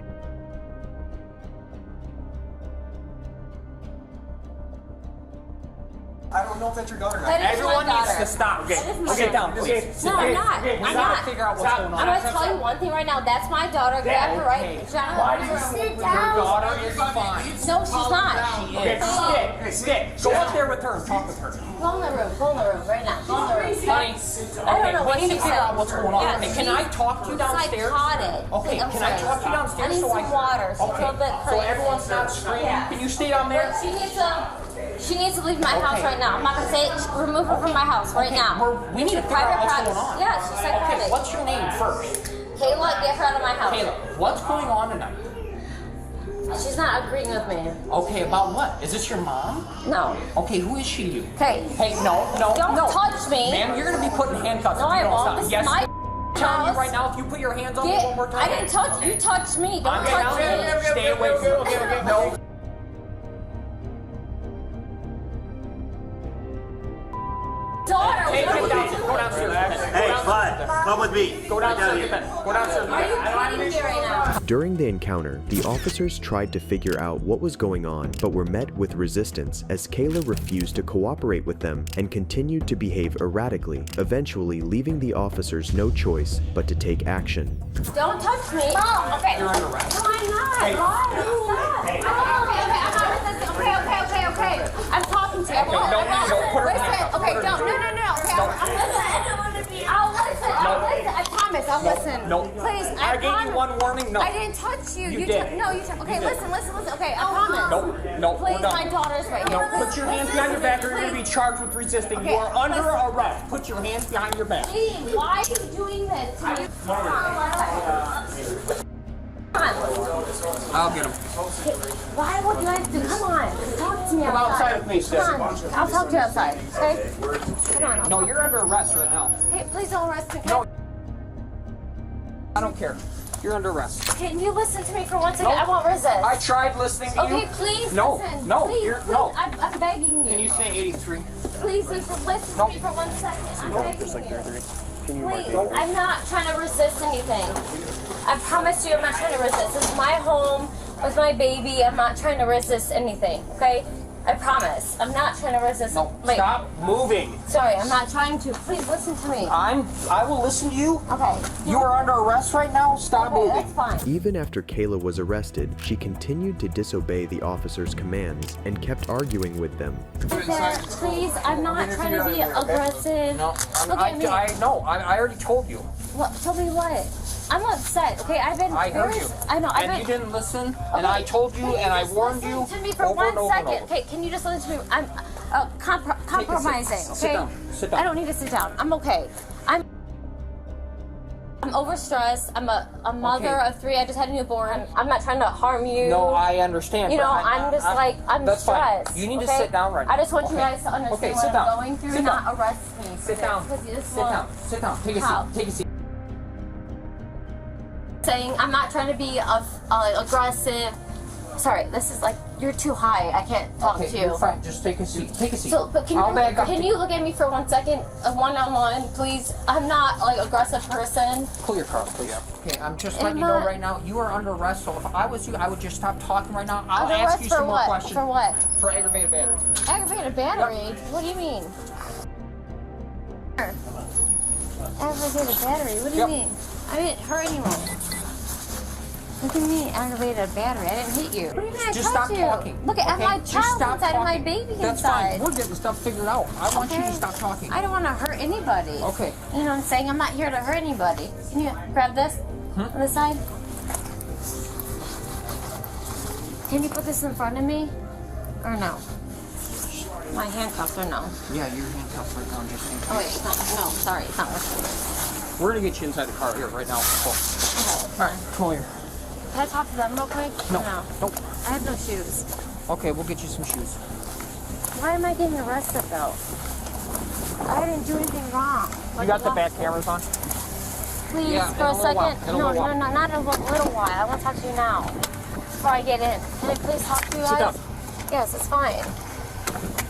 I don't know if that's your daughter or not. That is Everyone my needs daughter. to stop. That is my Get down, daughter. please. No, I'm not. We I'm gotta not. figure out what's going on. I'm gonna tell you one thing right now. That's my daughter. Grab her right. Why do you sit down? Your daughter is fine. No, she's not. Okay, stick. Go up there with her and talk with her. Go in the room. Go in the room right now. Go in the room. Honey, I don't know what we need to she figure said. out what's going on. Yeah, Hey, can I talk to you downstairs? Psychotic. Okay, I'm can I sorry. talk to you downstairs? I need so some water. She's a little bit So crazy. everyone's not screaming. Yeah. Can you stay down there? She needs to leave my house right now. I'm not gonna say it. Remove her from my house right now. We need to figure out what's going on. Yeah, she's psychotic. Okay, what's your name first? Kayla, get her out of my house. Kayla, what's going on tonight? She's not agreeing with me. Okay, about what? Is this your mom? No. Okay, who is she to you? Hey. Hey, no. Don't touch me. Ma'am, you're gonna be put in handcuffs No, if you I don't won't. stop. This is Yes, my I'm telling house. you right now, if you put your hands on me Get, one more time. I didn't touch you. Touched me. Don't Okay, touch now, me. stay away from me. No. Daughter, Hey, what get are down. you Go doing? downstairs. Hey, bud, come with me. Go downstairs. Get back. Go downstairs. Are you kidding me right now? During the encounter, the officers tried to figure out what was going on, but were met with resistance as Kayla refused to cooperate with them and continued to behave erratically, eventually leaving the officers no choice but to take action. Don't touch me. Mom, okay. You're under arrest. No, I'm not. Hey. Mom, stop. Hey. Okay. I'm talking to you. Okay, no, put her Listen, down. okay, Put her don't. down. No. Okay, I'll listen. I'll listen. I promise. I'll listen. No. Please, I gave you one warning. No. I didn't touch you. You did. No, you touched. Okay, You did. listen. Okay, I promise. No, Please, we're done. my daughter's right No, here. put your hands behind your back or you're going to be charged with resisting. Okay, You are under listen. arrest. Put your hands behind your back. Please, why are you doing this to me? Come on. I'll get him. Why would you guys do? Come on, talk to me Come outside with me, sis. Come on, I'll talk to you outside. Okay? Come on. No, you're under arrest right now. Hey, please don't arrest me. No. I don't care. You're under arrest. Can you listen to me for 1 second? No. I won't resist. I tried listening to you. Okay, please No, listen. no, please, you're please. no. I'm begging you. Can you say 83? Please listen to me for 1 second. I'm begging you. Please, I'm not trying to resist anything. I promise you I'm not trying to resist. This is my home with my baby. I'm not trying to resist anything, okay? I promise. I'm not trying to resist. No, Wait. stop moving. Sorry, I'm not trying to. Please listen to me. I will listen to you. Okay. You are under arrest right now. Stop moving. That's fine. Even after Kayla was arrested, she continued to disobey the officers' commands and kept arguing with them. Please, I'm not trying to be aggressive. No, Look at me. I already told you. What? Tell me what? I'm upset. Okay, I've been. I heard very- you. I know. And you didn't listen. And I told you, and I warned you. To me for over one and over and second. over. Okay, can you just listen to me? I'm compromising. Okay. Sit down. Sit down. I don't need to sit down. I'm okay. I'm overstressed. I'm a mother of 3. I just had a newborn. I'm not trying to harm you. No, I understand. You but know, I'm just like, I'm that's stressed. Fine. You need to okay? sit down right now. I just want you Okay. guys to understand Okay, what sit I'm down. going through Sit and down. not arrest me. for Sit this, down. 'cause you just Sit won't. down. Sit down. Take a How? seat. Take a seat. Saying I'm not trying to be aggressive. Sorry, this is like, you're too high. I can't talk Okay, to you. you're fine. Just take a seat. Take a seat. So, but I'll back up. can you look at me for 1 second, one-on-one, please? I'm not like aggressive person. Pull your car, please. Okay, I'm just I'm letting you know not- right now, you are under arrest, so if I was you, I would just stop talking right now. I'll Under ask arrest you for some more what? questions. For what? For aggravated battery. Aggravated battery? What do you mean? Aggravated battery? What do you mean? I didn't hurt anyone. What do you mean aggravated battery? I didn't hit you. What do you mean I Just touched stop you? talking. Look, I have okay? my Just child stop inside and my talking. baby That's inside. fine. We're getting stuff figured out. I want you to stop talking. I don't want to hurt anybody. Okay. You know what I'm saying? I'm not here to hurt anybody. Can you grab this on the side? Can you put this in front of me? Or no? My handcuffs or no? Yeah, you're handcuffed right now. Just in case. Oh wait, it's not. No, sorry, it's not working. We're gonna get you inside the car here right now. Cool. Okay. All right, come here. Can I talk to them real quick? No. No. I have no shoes. Okay, we'll get you some shoes. Why am I getting arrested though? I didn't do anything wrong. You got the back cameras on? Please, Yeah, for a second. in a No, little while. not in a little while. I want to talk to you now. Before I get in. Can I please talk to you guys? Sit down. Yes, it's fine.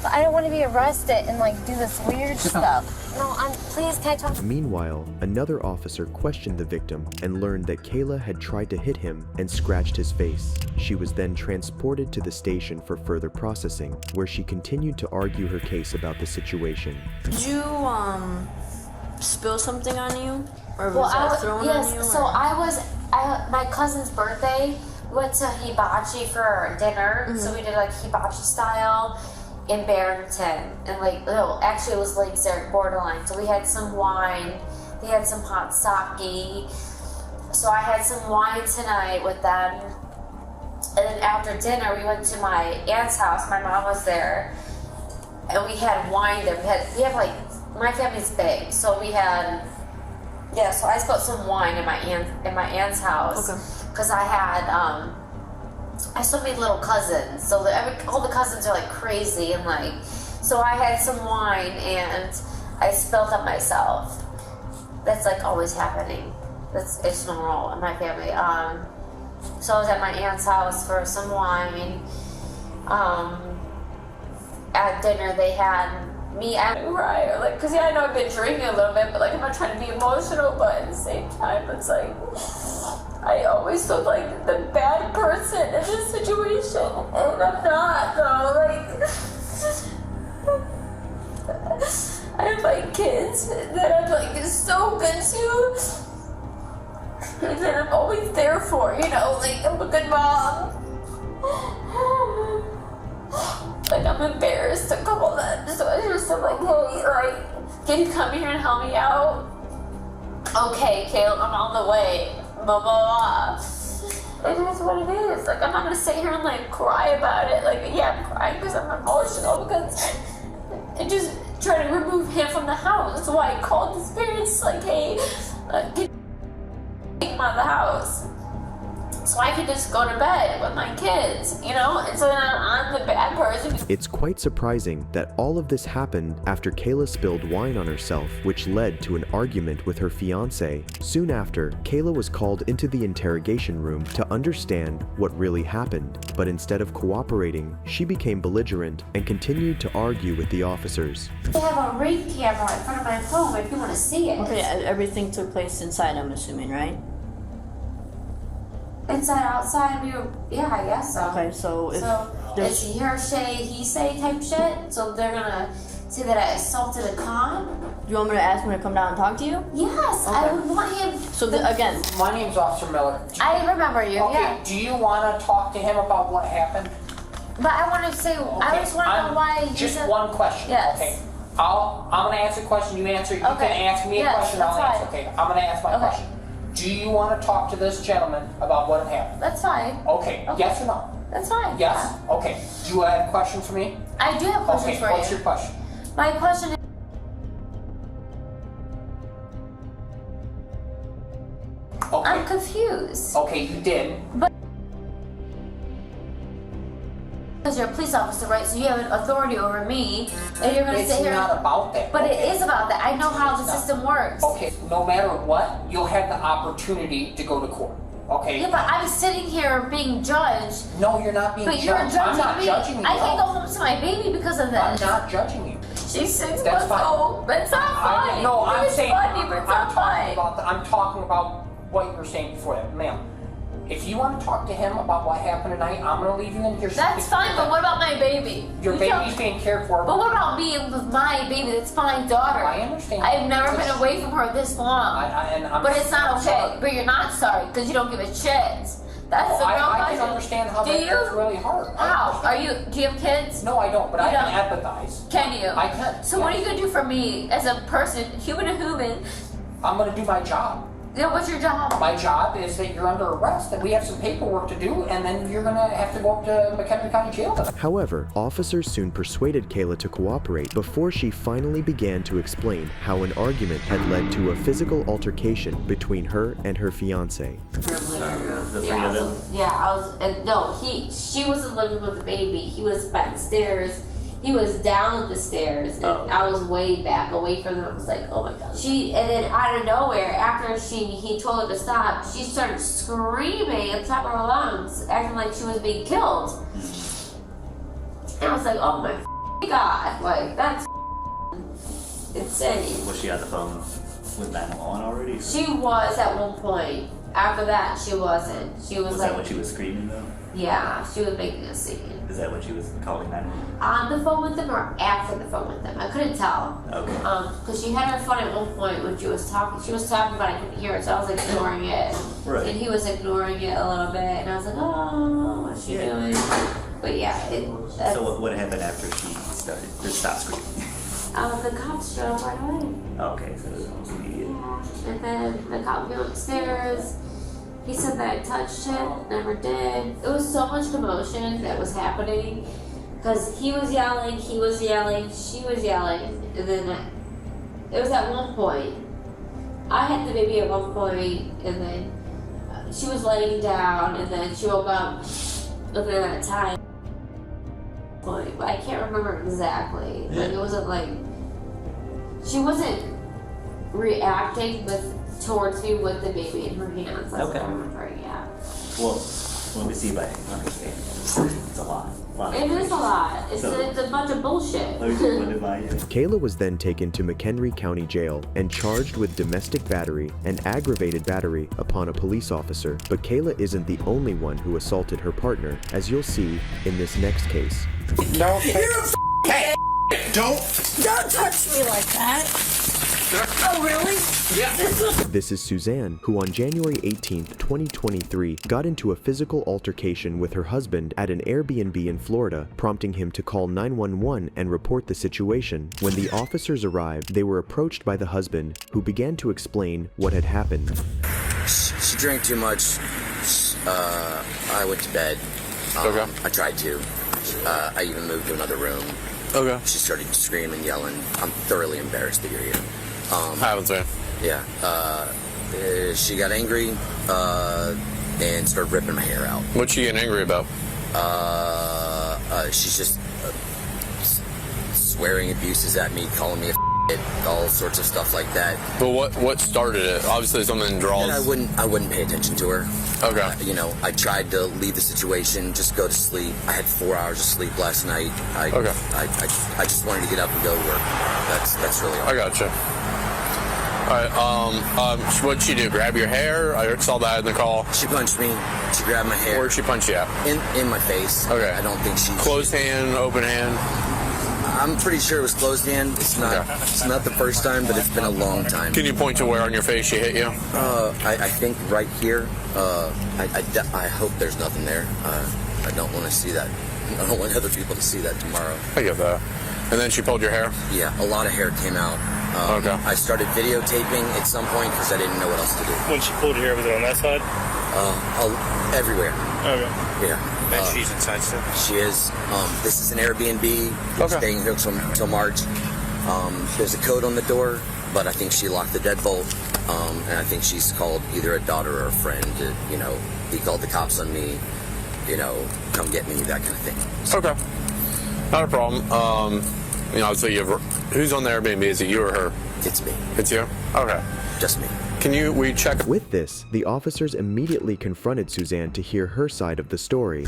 But I don't want to be arrested and like do this weird Sit down. stuff. No, please, can I talk? Meanwhile, another officer questioned the victim and learned that Kayla had tried to hit him and scratched his face. She was then transported to the station for further processing, where she continued to argue her case about the situation. Did you spill something on you, or was Well, that thrown yes, on you? so or? my cousin's birthday. We went to hibachi for dinner. So we did like hibachi style in Barrington, and like actually it was Lake Zurich borderline. So we had some wine. They had some hot sake. So I had some wine tonight with them. And then after dinner, we went to my aunt's house. My mom was there, and we had wine there. We have like, my family's big, so we had. Yeah, so I spilled some wine in my aunt's house because I had I so many little cousins, so all the cousins are like crazy and like, so I had some wine and I spilled on myself. That's like always happening. It's normal in my family. So I was at my aunt's house for some wine. At dinner they had me and Ryan, like, cause I know I've been drinking a little bit, but like I'm not trying to be emotional, but at the same time, it's like I always feel like the bad person in this situation, and I'm not though. Like I have like kids that I'm like so good to, and that I'm always there for. You know, like I'm a good mom. Like I'm embarrassed to call them, so I just am like, hey, like, can you come here and help me out? Okay, Caleb, I'm on the way. Blah blah blah. It is what it is. Like I'm not gonna sit here and like cry about it. Like yeah, I'm crying because I'm emotional because I just try to remove him from the house. That's why I called his parents. Like, hey, get him out of the house. So I could just go to bed with my kids, you know? And so then I'm the bad person. It's quite surprising that all of this happened after Kayla spilled wine on herself, which led to an argument with her fiancé. Soon after, Kayla was called into the interrogation room to understand what really happened, but instead of cooperating, she became belligerent and continued to argue with the officers. They have a ring camera in front of my phone if you want to see it. Okay, everything took place inside, I'm assuming, right? Inside, outside, yeah, I guess so. Okay, so if it's he or he say type shit. So they're gonna say that I assaulted a cop. Do you want me to ask him to come down and talk to you? Yes, Okay. I would want him. So again, my name's Officer Miller. I remember you. Okay, Yeah. do you want to talk to him about what happened? But I want to say, I just want to know why. Just one question. Yes. Okay. I'm gonna answer a question. You answer. You Okay. can ask me a Yes, question. that's I'll answer. fine. Okay. I'm gonna ask my Okay. question. Do you want to talk to this gentleman about what happened? That's fine. Okay, yes or no? That's fine. Yes? Okay. Do you have a question for me? I do have questions Okay, for what's you. your question? My question is. Okay. I'm confused. Okay, you did. But because you're a police officer, right? So you have an authority over me, and you're gonna It's sit here. not about that. But okay? it is about that. I know how the system works. Okay, no matter what, you'll have the opportunity to go to court. Okay? Yeah, but I'm sitting here being judged. No, you're not being But judged. you're I'm judging not me. judging you. I can't no. go home to my baby because of this. I'm not judging you. She's 6 That's months fine. old, but it's not funny. No, I'm It's saying funny, but it's not funny. I'm talking about what you were saying before that, ma'am. If you want to talk to him about what happened tonight, I'm gonna leave you in here. That's fine, but what about my baby? Your You tell- baby's being cared for. But what about me with my baby? That's my daughter. I understand. I've never been away from her this long. But it's not okay. sorry. But you're not sorry because you don't give a shit. That's Well, the real I can question. understand how Do that's you? really hard. How? Do you have kids? No, I don't, but You I don't? can empathize. Can you? I can. So what are you gonna do for me as a person, human to human? I'm gonna do my job. Yeah, what's your job? My job is that you're under arrest and we have some paperwork to do, and then you're gonna have to go up to McHenry County Jail. However, officers soon persuaded Kayla to cooperate before she finally began to explain how an argument had led to a physical altercation between her and her fiance. Yeah, I was. No, she was in the living room with the baby. He was back the stairs. He was down the stairs, and I was way back, away from them. I was like, oh my god. And then out of nowhere, after he told her to stop, she started screaming at the top of her lungs, acting like she was being killed. And I was like, oh my god, like that's insane. Was she on the phone with 911 already? She was at one point. After that, she wasn't. She was like, that what she was screaming though? yeah, she was making a scene. Is that what she was calling 911? On the phone with them or after the phone with them? I couldn't tell. Okay. Because she had her phone at one point when she was talking. She was talking, but I couldn't hear it, so I was ignoring it. Right. And he was ignoring it a little bit, and I was like, oh, what's she doing? But yeah, that's, So what happened after she stopped screaming? the cops showed up right away. Okay, so it was immediate. And then the cop came upstairs. He said that I touched it, never did. It was so much commotion that was happening because he was yelling, she was yelling, and then it was at one point. I had the baby at one point, and then she was laying down, and then she woke up within that time. But I can't remember exactly. Like it wasn't like she wasn't reacting towards me with the baby in her hands. That's Okay. what I remember, yeah. Well, let me see if I understand. It's a lot. It is a lot. It's So- a bunch of bullshit. Kayla was then taken to McHenry County Jail and charged with domestic battery and aggravated battery upon a police officer. But Kayla isn't the only one who assaulted her partner, as you'll see in this next case. No. Hey! Don't touch me like that. Oh, really? Yeah. This is Suzanne, who on January 18th, 2023, got into a physical altercation with her husband at an Airbnb in Florida, prompting him to call 911 and report the situation. When the officers arrived, they were approached by the husband, who began to explain what had happened. She drank too much. I went to bed. I tried to. I even moved to another room. Okay. She started screaming and yelling. I'm thoroughly embarrassed that you're here. Happens, man. Yeah. She got angry and started ripping my hair out. What's she getting angry about? She's just swearing abuses at me, calling me a all sorts of stuff like that. But what started it? Obviously something draws. And I wouldn't pay attention to her. Okay. I tried to leave the situation, just go to sleep. I had 4 hours of sleep last night. I just wanted to get up and go to work. That's really all. I gotcha. All right. What'd she do? Grab your hair? I saw that in the call. She punched me. She grabbed my hair. Where'd she punch you at? In my face. Okay. I don't think she. Closed hand, open hand. I'm pretty sure it was closed hand. It's not. Okay. It's not the first time, but it's been a long time. Can you point to where on your face she hit you? I think right here. I hope there's nothing there. I don't want to see that. I don't want other people to see that tomorrow. I get that. And then she pulled your hair? Yeah, a lot of hair came out. Okay. I started videotaping at some point because I didn't know what else to do. When she pulled your hair, was it on that side? Everywhere. Okay. Yeah. And she's inside still? She is. This is an Airbnb. We're staying here till March. There's a code on the door, but I think she locked the deadbolt. And I think she's called either a daughter or a friend. He called the cops on me. Come get me, that kind of thing. Okay. Not a problem. So who's on the Airbnb? Is it you or her? It's me. It's you? Okay. Just me. We check? With this, the officers immediately confronted Suzanne to hear her side of the story.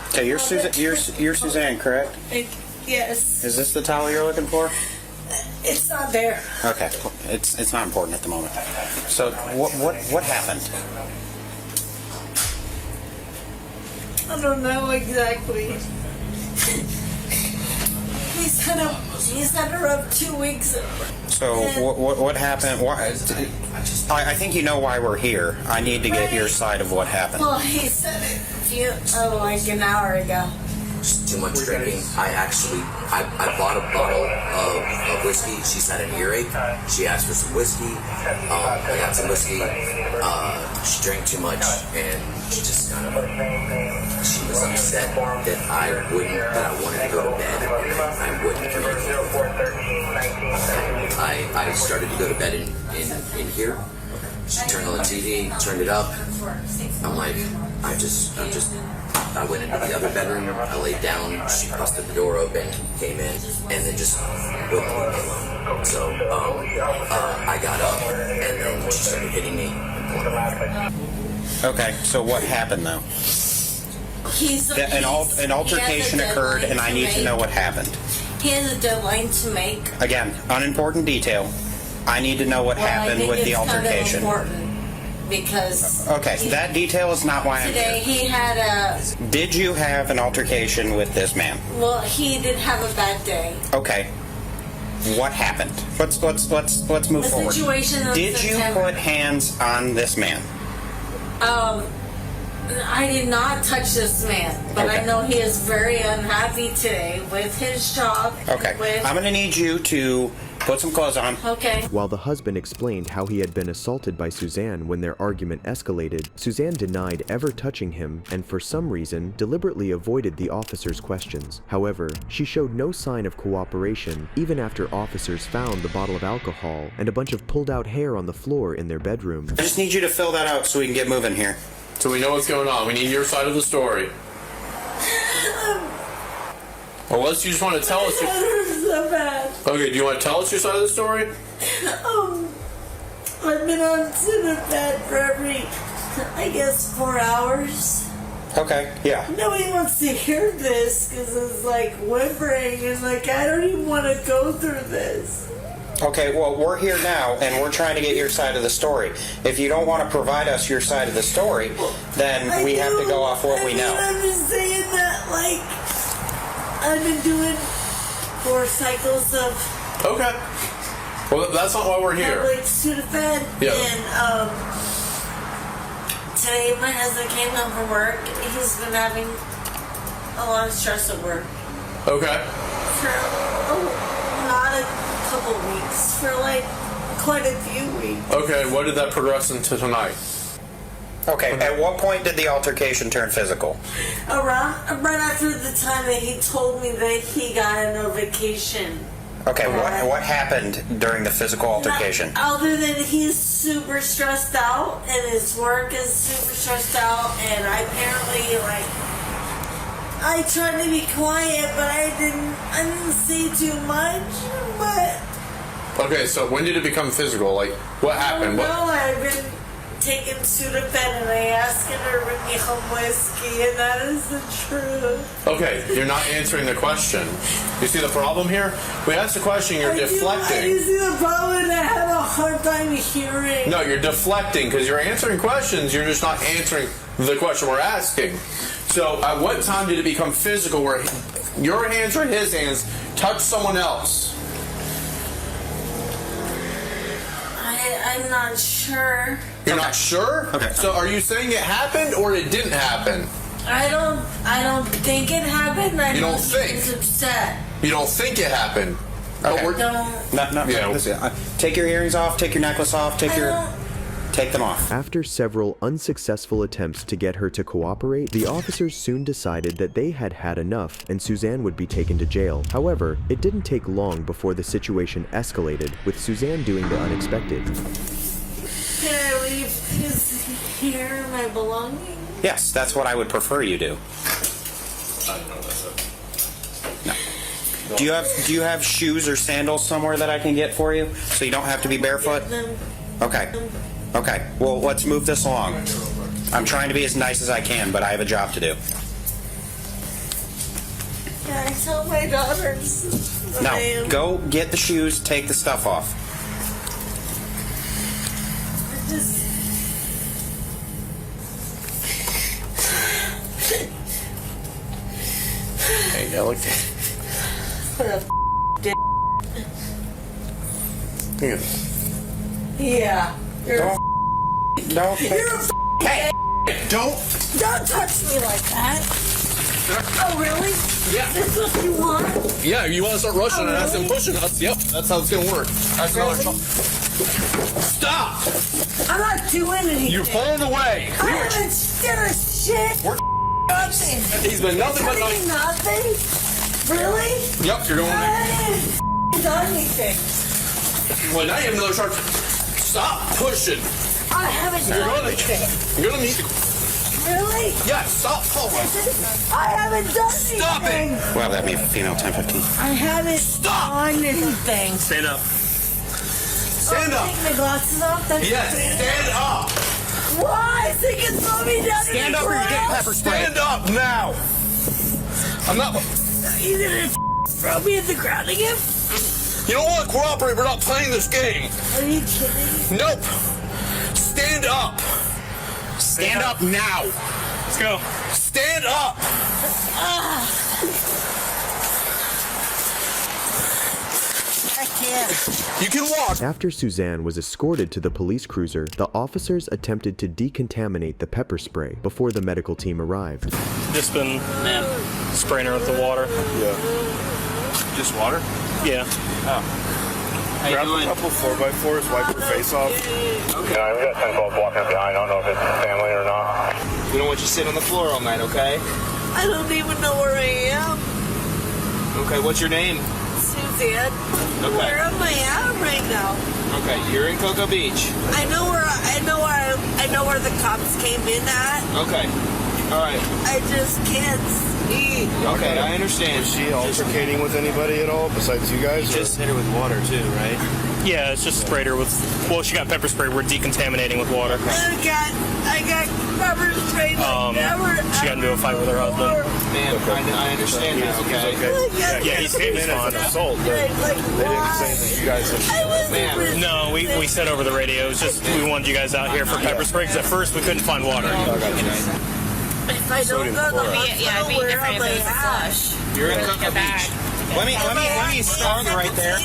Okay, you're Suzanne, correct? Yes. Is this the towel you're looking for? It's not there. Okay, it's not important at the moment. So what happened? I don't know exactly. He set her up 2 weeks ago. So what happened? I think you know why we're here. I need to get your side of what happened. Well, he said it like an hour ago. Too much drinking. I bought a bottle of whiskey. She's had an earache. She asked for some whiskey. I got some whiskey. She drank too much, and she just she was upset that I wanted to go to bed, and I wouldn't communicate. I started to go to bed in here. She turned on the TV, turned it up. I'm like, I went into the other bedroom, I laid down, she busted the door open, came in, and then just wouldn't leave me alone. So I got up, and then she started hitting me and pulling me. Okay, so what happened though? An altercation occurred, and I need to know what happened. He has a deadline to make. Again, unimportant detail. I need to know what happened with the altercation. Kind of important because. Okay, that detail is not why I'm here. Today he had a. Did you have an altercation with this man? Well, he did have a bad day. Okay. What happened? Let's move forward. Situation of Did you put hands on this man? I did not touch this man, but I know he is very unhappy today with his job. Okay. I'm going to need you to put some clothes on. Okay. While the husband explained how he had been assaulted by Suzanne when their argument escalated, Suzanne denied ever touching him and for some reason deliberately avoided the officers' questions. However, she showed no sign of cooperation even after officers found the bottle of alcohol and a bunch of pulled out hair on the floor in their bedroom. I just need you to fill that out so we can get moving here. So we know what's going on. We need your side of the story. Unless you just want to tell us. It hurts so bad. Okay, do you want to tell us your side of the story? I've been on Sudafed for I guess 4 hours. Okay, yeah. Nobody wants to hear this because it's like whimpering and I don't even want to go through this. Okay, well, we're here now, and we're trying to get your side of the story. If you don't want to provide us your side of the story, then we have to go off what we know. I'm just saying that, I've been doing 4 cycles of... Okay. Well, that's not why we're here. Sudafed. Yeah. And, today my husband came home from work. He's been having a lot of stress at work. Okay. For not a couple weeks, for quite a few weeks. Okay, what did that progress into tonight? Okay, at what point did the altercation turn physical? Right after the time that he told me that he got a no vacation. Okay, what happened during the physical altercation? Other than he's super stressed out and his work is super stressed out, and I apparently I tried to be quiet, but I didn't say too much. But okay, so when did it become physical? What happened? I've been taking Sudafed, and I asked him to bring me home whiskey, and that is the truth. Okay, you're not answering the question. You see the problem here? We asked the question, you're deflecting. I see the problem, and I have a hard time hearing. No, you're deflecting because you're answering questions. You're just not answering the question we're asking. So, at what time did it become physical where your hands or his hands touch someone else? I'm not sure. You're not sure? Okay. So, are you saying it happened or it didn't happen? I don't think it happened. I You don't know she think? was upset. You don't think it happened. Okay. But we're, Don't. No. Take your earrings off. Take your necklace off. Take them off. After several unsuccessful attempts to get her to cooperate, the officers soon decided that they had had enough and Suzanne would be taken to jail. However, it didn't take long before the situation escalated, with Suzanne doing the unexpected. Can I leave his here, my belongings? Yes, that's what I would prefer you do. No. Do you have shoes or sandals somewhere that I can get for you, so you don't have to be barefoot? Okay. Okay. Well, let's move this along. I'm trying to be as nice as I can, but I have a job to do. Can I tell my daughters that I No. am? Go get the shoes. Take the stuff off. Just. Hey, I like that. What a dick. Here. Yeah. You're Don't. You're a Hey! Don't touch me like that. Oh, really? Yeah. This what you want? Yeah, you want to start rushing us and pushing us? Yep, that's how it's gonna work. That's another Stop! I'm not doing anything. You're pulling away. I haven't done a shit. We're nothing. He's been nothing but Nothing. Nothing? Really? Yep, you're going I there. haven't done anything. Well, now you have another charge. Stop pushing. I haven't You're done gonna, anything. you're gonna need to. Really? Yeah, stop pulling. I haven't done anything. Stop it. Well, that'd be a female 1015. I haven't done anything. Stand up. Stand up. Take my glasses off. That's Yes, stand up. Why? So you can throw me down Stand in the up or you get ground? pepper sprayed. Stand up now. I'm not. You gonna throw me in the ground again? You don't want to cooperate. We're not playing this game. Are you kidding? Nope. Stand up. Stand up now. Let's go. Stand up. I can't. You can walk. After Suzanne was escorted to the police cruiser, the officers attempted to decontaminate the pepper spray before the medical team arrived. Just been spraying her with the water. Yeah. Just water? Yeah. Oh. Grab a couple 4x4s, wipe her face off. Okay. Yeah, we got 10 calls walking up behind. I don't know if it's family or not. We don't want you sitting on the floor all night, okay? I don't even know where I am. Okay, what's your name? Suzanne. Okay. Where am I at right now? Okay, you're in Cocoa Beach. I know where the cops came in at. Okay. All right. I just can't see. Okay, I understand. Was she altercating with anybody at all besides you guys? You just hit her with water too, right? Yeah, it's just sprayed her with. Well, she got pepper spray. We're decontaminating with water. I got pepper sprayed like never. She got into a fight with her husband. Ma'am, I understand that. Okay. Yeah, he's came in as an assault, but they didn't say that you guys had. No, we said over the radio. It was just we wanted you guys out here for pepper spray because at first we couldn't find water. If I don't go to the hospital, where am I at? You're in Cocoa Beach. Let me start right there.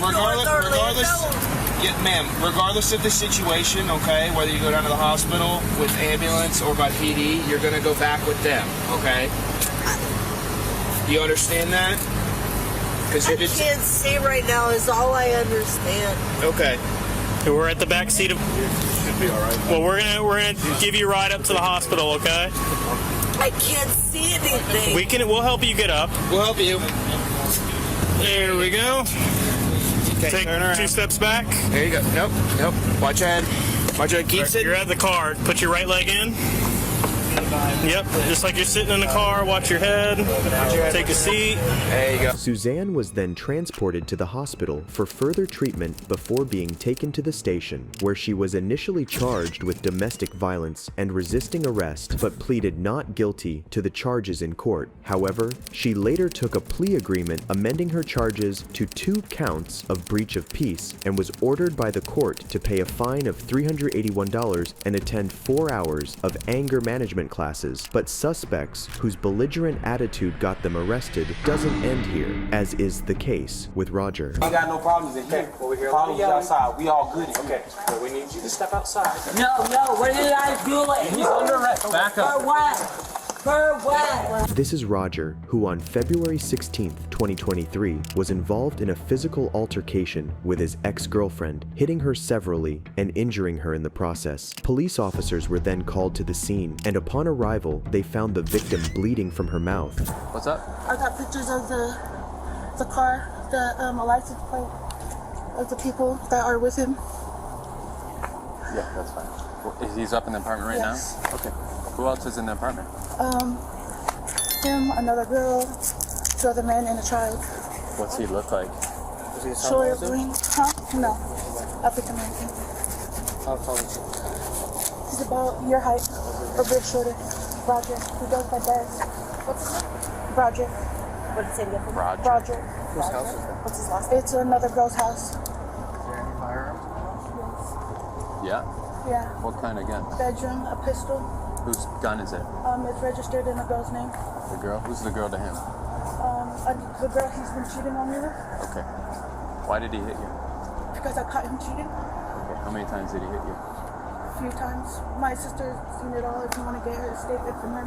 Regardless of the situation, okay, whether you go down to the hospital with ambulance or by PD, you're gonna go back with them, okay? You understand that? I can't see right now is all I understand. Okay. We're at the back seat of. Should be all right. Well, we're gonna give you a ride up to the hospital, okay? I can't see anything. We'll help you get up. We'll help you. There we go. Okay, Take turn around. 2 steps back. There you go. Nope. Watch your head. Watch your head. Keep sitting. You're at the car. Put your right leg in. Yep, just like you're sitting in the car. Watch your head. Take a seat. There you go. Suzanne was then transported to the hospital for further treatment before being taken to the station, where she was initially charged with domestic violence and resisting arrest, but pleaded not guilty to the charges in court. However, she later took a plea agreement amending her charges to 2 counts of breach of peace and was ordered by the court to pay a fine of $381 and attend 4 hours of anger management classes. But suspects whose belligerent attitude got them arrested doesn't end here, as is the case with Roger. We got no problems in here. Problems outside. We all good. Okay. Well, we need you to step outside. No, what did I do? He's under arrest. Back up. For what? For what? This is Roger, who on February 16th, 2023, was involved in a physical altercation with his ex-girlfriend, hitting her severally and injuring her in the process. Police officers were then called to the scene, and upon arrival, they found the victim bleeding from her mouth. What's up? I got pictures of the car, the license plate of the people that are with him. Yeah, that's fine. Well, he's up in the apartment right Yes. now? Okay. Who else is in the apartment? Him, another girl, two other men, and a child. What's he look like? Short, green, huh? No, African American. How tall is he? He's about your height, a bit shorter. Roger, he does my dad's. What's his name? Roger. What did it say again? Roger. Roger. Whose house is that? What's his last name? It's another girl's house. Is there any firearms? Yeah? Yeah. What kind of gun? Bedroom, a pistol. Whose gun is it? It's registered in a girl's name. The girl? Who's the girl to him? The girl he's been cheating on me with. Okay. Why did he hit you? Because I caught him cheating Okay. How many times did he hit you? a few times. My sister's seen it all. If you want to get her statement from her.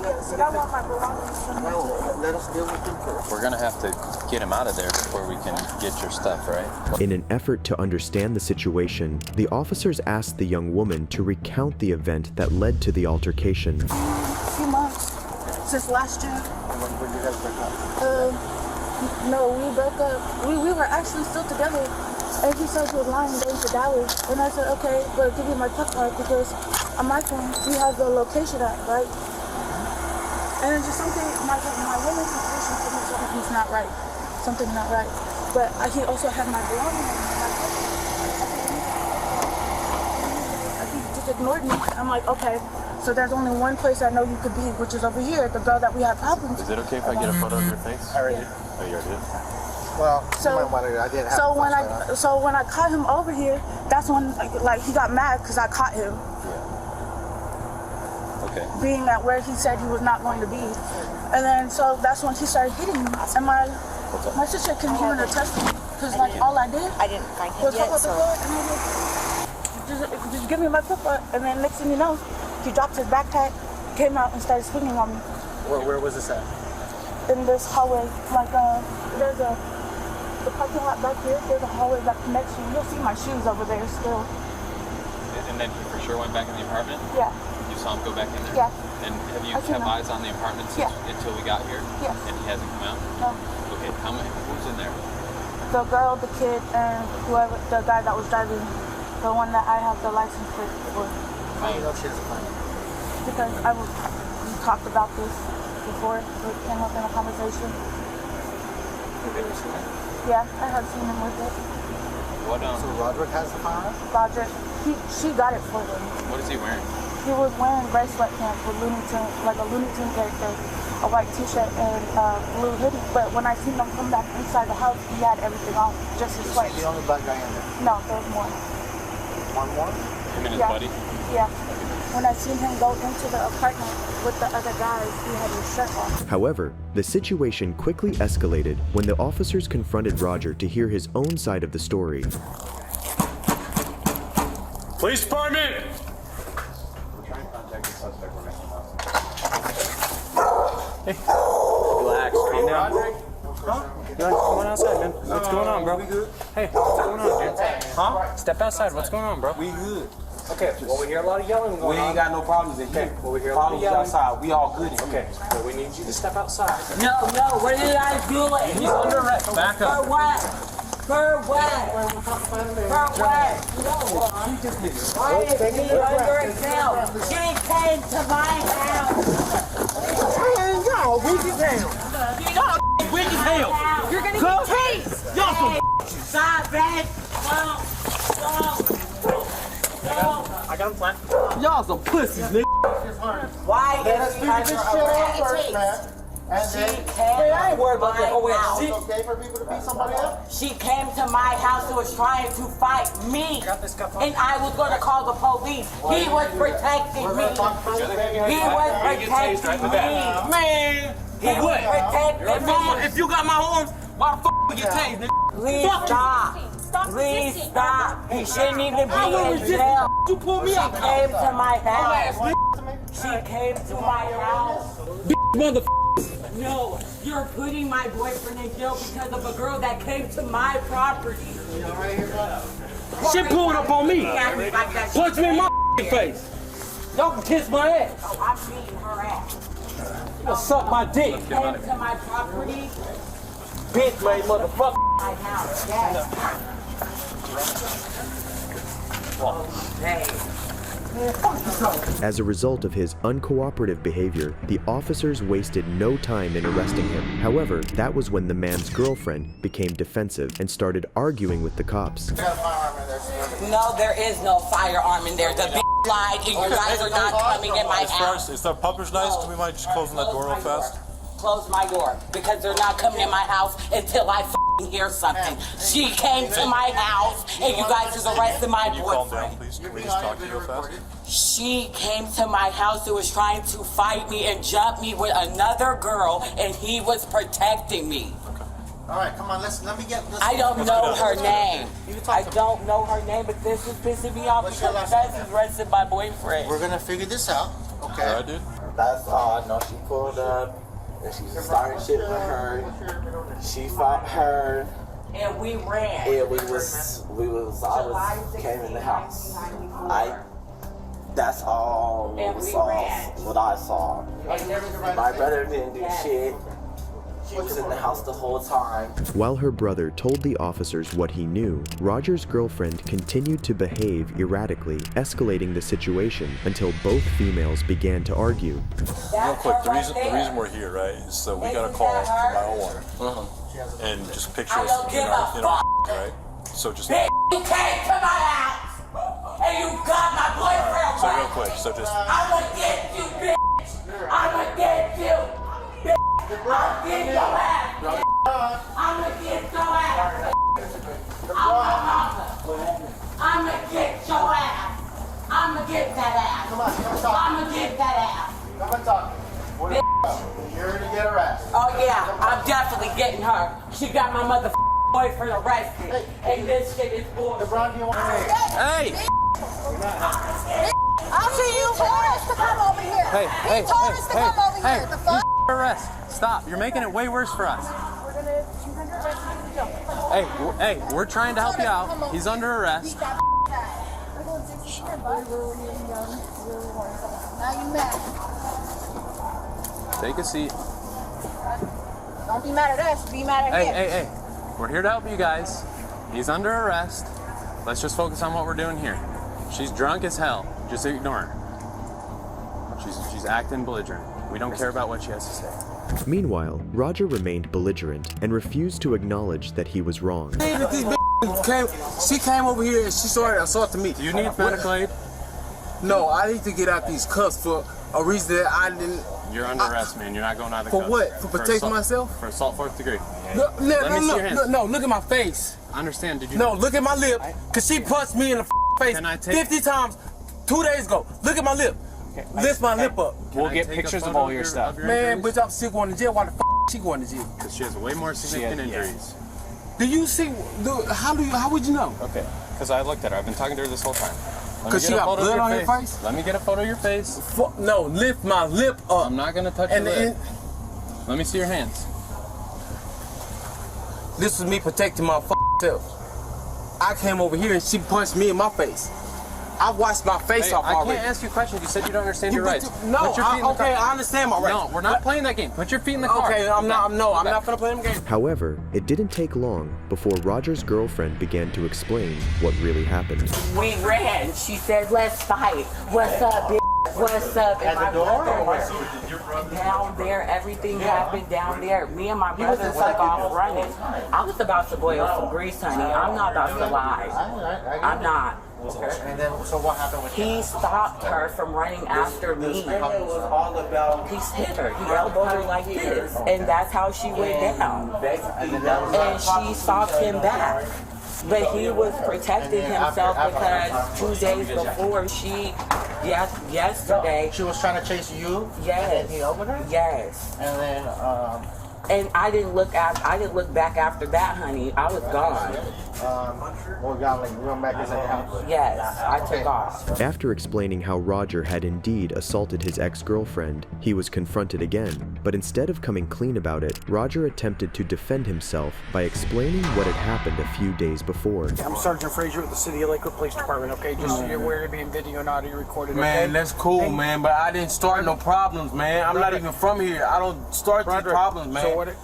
Yes, I want my belongings from her. Let us deal with him first. We're gonna have to get him out of there before we can get your stuff, right? In an effort to understand the situation, the officers asked the young woman to recount the event that led to the altercation. A few months since last year. When did you guys break up? No, we broke up. We were actually still together. And he said he was lying going to Dallas. And I said, okay, but give me my truck card because on my phone we have the location app, right? And it's just something, my woman's situation told me something's not right. Something's not right. But he also had my belongings on my phone. He just ignored me. I'm like, okay, so there's only one place I know you could be, which is over here, the girl that we had problems with. Is it okay if I get a photo of your face? I already did. Oh, you already did? Well, So- you might want to, I didn't have So the when first one. so when I caught him over here, that's when like he got mad because I caught him Okay. being at where he said he was not going to be, and then so that's when he started hitting me. And my sister can even attest to me because like all I did was hold up the door and I was just give me my clipper, and then next thing you know, he dropped his backpack, came out and started swinging on me Where was this at? in this hallway. Like there's the parking lot back here. There's a hallway that connects you. You'll see my shoes over there still. And then he for sure went back in the apartment? Yeah. You saw him go back in there? Yeah. And have you I seen kept him. eyes on the apartment since, until we got here? Yeah. And he hasn't come out? No. Okay, who's in there? The girl, the kid, and whoever, the guy that was driving, the one that I have the license plate for. How do you know she has a phone? Because we talked about this before. It came up in a conversation. Have you ever seen it? Yeah, I have seen him with it. What, So Roderick has the firearm? Roger, she got it for him. what is he wearing? He was wearing gray sweatpants with Looney Tunes, like a Looney Tunes character, a white t-shirt and blue hoodie. But when I seen him come back inside the house, he had everything on, just his Is sweats. he the only black guy in there? No, there's more. One more? Him and his Yeah. buddy? Yeah. When I seen him go into the apartment with the other guys, he had his shirt off. However, the situation quickly escalated when the officers confronted Roger to hear his own side of the story. Police department! We're trying to contact the suspect. We're making Relax, calm down. Come on outside, man. What's going on, bro? Hey, what's going on, dude? Huh? Step outside. What's going on, bro? We good. Okay, well, we hear a lot of yelling going We ain't on. got no problems in here. Well, we hear a lot of Problems yelling. outside. We all good in here. Okay, well, we need you to step outside. No, what did I do? He's under arrest. Back For up. what? For what? For what? Why is he under himself? She came to my house. Man, y'all weak as hell. Y'all weak as hell. You're gonna Come. get tased. Y'all some Stop, man. I got him flat. Y'all some pussies, nigga. Why Let us is he figure under this shit out first, arrest? man. And She then, came Hey, I ain't worried about that. Oh, wait, house. it's okay for people to beat somebody up? She came to my house and was trying to fight me. And I was going to call the police. He was protecting me. He was protecting me. Man, He was protecting me. if you got my arms, why the fuck would you tased, nigga? Please stop. Please stop. He shouldn't even be in jail. You pull me She up. came to my house. She came to my house. Motherfucker. No, you're putting my boyfriend in jail because of a girl that came to my property. She pulled up on me. Punch me in my face. Y'all can kiss my ass. Oh, I'm beating her ass. You'll suck my dick. She came to my property. Bitch made motherfucker. My house, yes. Hey. As a result of his uncooperative behavior, the officers wasted no time in arresting him. However, that was when the man's girlfriend became defensive and started arguing with the cops. No, there is no firearm in there. The bitch lied and you guys are not coming in my house. Is the puppers nice? Can we mind just closing that door real fast? Close my door because they're not coming in my house until I hear something. She came to my house and you guys just arrested my Can you calm boyfriend. down, please? Can we just talk to you real fast? She came to my house and was trying to fight me and jump me with another girl and he was protecting me. All right, come on, let me get. I don't know her name. I don't know her name, but this is pissing me off because that's arrested my boyfriend. We're gonna figure this out, okay? All right, dude. That's all I know. She pulled up and she started shit with her. She fought her. And we ran. Yeah, I came in the house. That's all what I saw. My brother didn't do shit. He was in the house the whole time. While her brother told the officers what he knew, Roger's girlfriend continued to behave erratically, escalating the situation until both females began to argue. Real quick, the reason we're here, right, is so we got a call from my own and just picture us in our right? So just. Bitch, you came to my house and you got my boyfriend. So real quick, so just. I'ma get you, bitch. I'ma get you. I'll get your ass. I'ma get your ass. I'ma get your ass. I'ma get that ass. I'ma get that ass. Come and talk. You're gonna get arrested. Oh yeah, I'm definitely getting her. She got my motherfucking boyfriend arrested. And this shit is bullshit. Hey! I see you told us to come over here. He told us to come over here. The fuck? Arrest! Stop! You're making it way worse for us. Hey, we're trying to help you out. He's under arrest. Now you mad. Take a seat. Don't be mad at us. Be mad at him. Hey. We're here to help you guys. He's under arrest. Let's just focus on what we're doing here. She's drunk as hell. Just ignore her. She's acting belligerent. We don't care about what she has to say. Meanwhile, Roger remained belligerent and refused to acknowledge that he was wrong. She came over here and she started assaulting me. Do you need medical aid? No, I need to get out these cuffs for a reason that I didn't. You're under arrest, man. You're not going out of the For cuffs. what? For protecting myself? For assault 4th degree. No, look at my face. I understand. Did you? No, look at my lip. Cause she punched me in the face 50 times 2 days ago. Look at my lip. Lift my lip up. We'll get pictures of all your stuff. Man, bitch, I'm still going to jail. Why the she going to jail? Because she has way more significant injuries. Do you see? How would you know? Okay, because I looked at her. I've been talking to her this whole time. Because she got blood on her face? Let me get a photo of your face. No, lift my lip up. I'm not going to touch your lip. Let me see your hands. This was me protecting my self. I came over here and she punched me in my face. I washed my face off already. I can't ask you questions. You said you don't understand your rights. No, I understand my rights. No, we're not playing that game. Put your feet in the car. Okay, I'm not gonna play them game. However, it didn't take long before Roger's girlfriend began to explain what really happened. We ran. She said, let's fight. What's up, bitch? What's up? At the door? Down there, everything happened down there. Me and my brother took off running. I was about to boil some grease, honey. I'm not about to lie. I'm not. Okay. And then, so what happened with He stopped her from running after me. It was all about. He hit her. He elbowed her like this, and that's how she went down. And she stopped him back. But he was protecting himself because 2 days before yesterday. She was trying to chase you? Yes. And he elbowed her? Yes. And then, and I didn't look back after that, honey. I was gone. We're going back to the house. Yes, I took off. After explaining how Roger had indeed assaulted his ex-girlfriend, he was confronted again. But instead of coming clean about it, Roger attempted to defend himself by explaining what had happened a few days before. I'm Sergeant Frazier with the City of Lakewood Police Department, okay? Just so you're aware of being video and audio recorded, Man, okay? that's cool, man, but I didn't start no problems, man. I'm not even from here. I don't start these problems, man. So what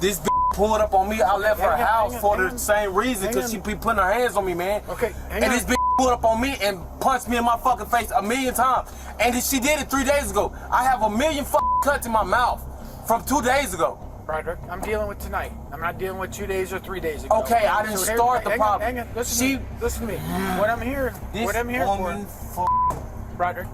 this pulled up on me. I left her house for the same reason, hang because she on. be putting her hands on me, man. Okay, hang and on. this bitch pulled up on me and punched me in my fucking face 1,000,000 times. And she did it 3 days ago. I have 1,000,000 fucking cuts in my mouth from 2 days ago. Broderick, I'm dealing with tonight. I'm not dealing with 2 days or 3 days ago. Okay, I didn't start the problem. Hang on, listen to me. What I'm here for, Broderick.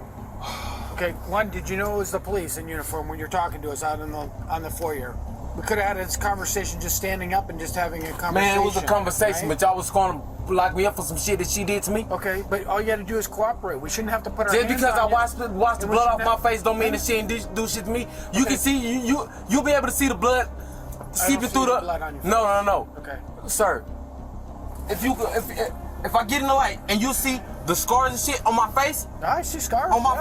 Okay, one, did you know it was the police in uniform when you're talking to us out on the foyer? We could have had this conversation just standing up and just having a conversation. Man, it was a conversation, right? but y'all was going to lock me up for some shit that she did to me. Okay, but all you had to do is cooperate. We shouldn't have to put our Just hands because I on you. watched the blood off my face don't mean that she didn't do shit to me. You can see, you'll be able to see the blood seeping through the... blood on your face. No. Okay. Sir, if I get in the light and you see the scars and shit on my face... I see scars, on my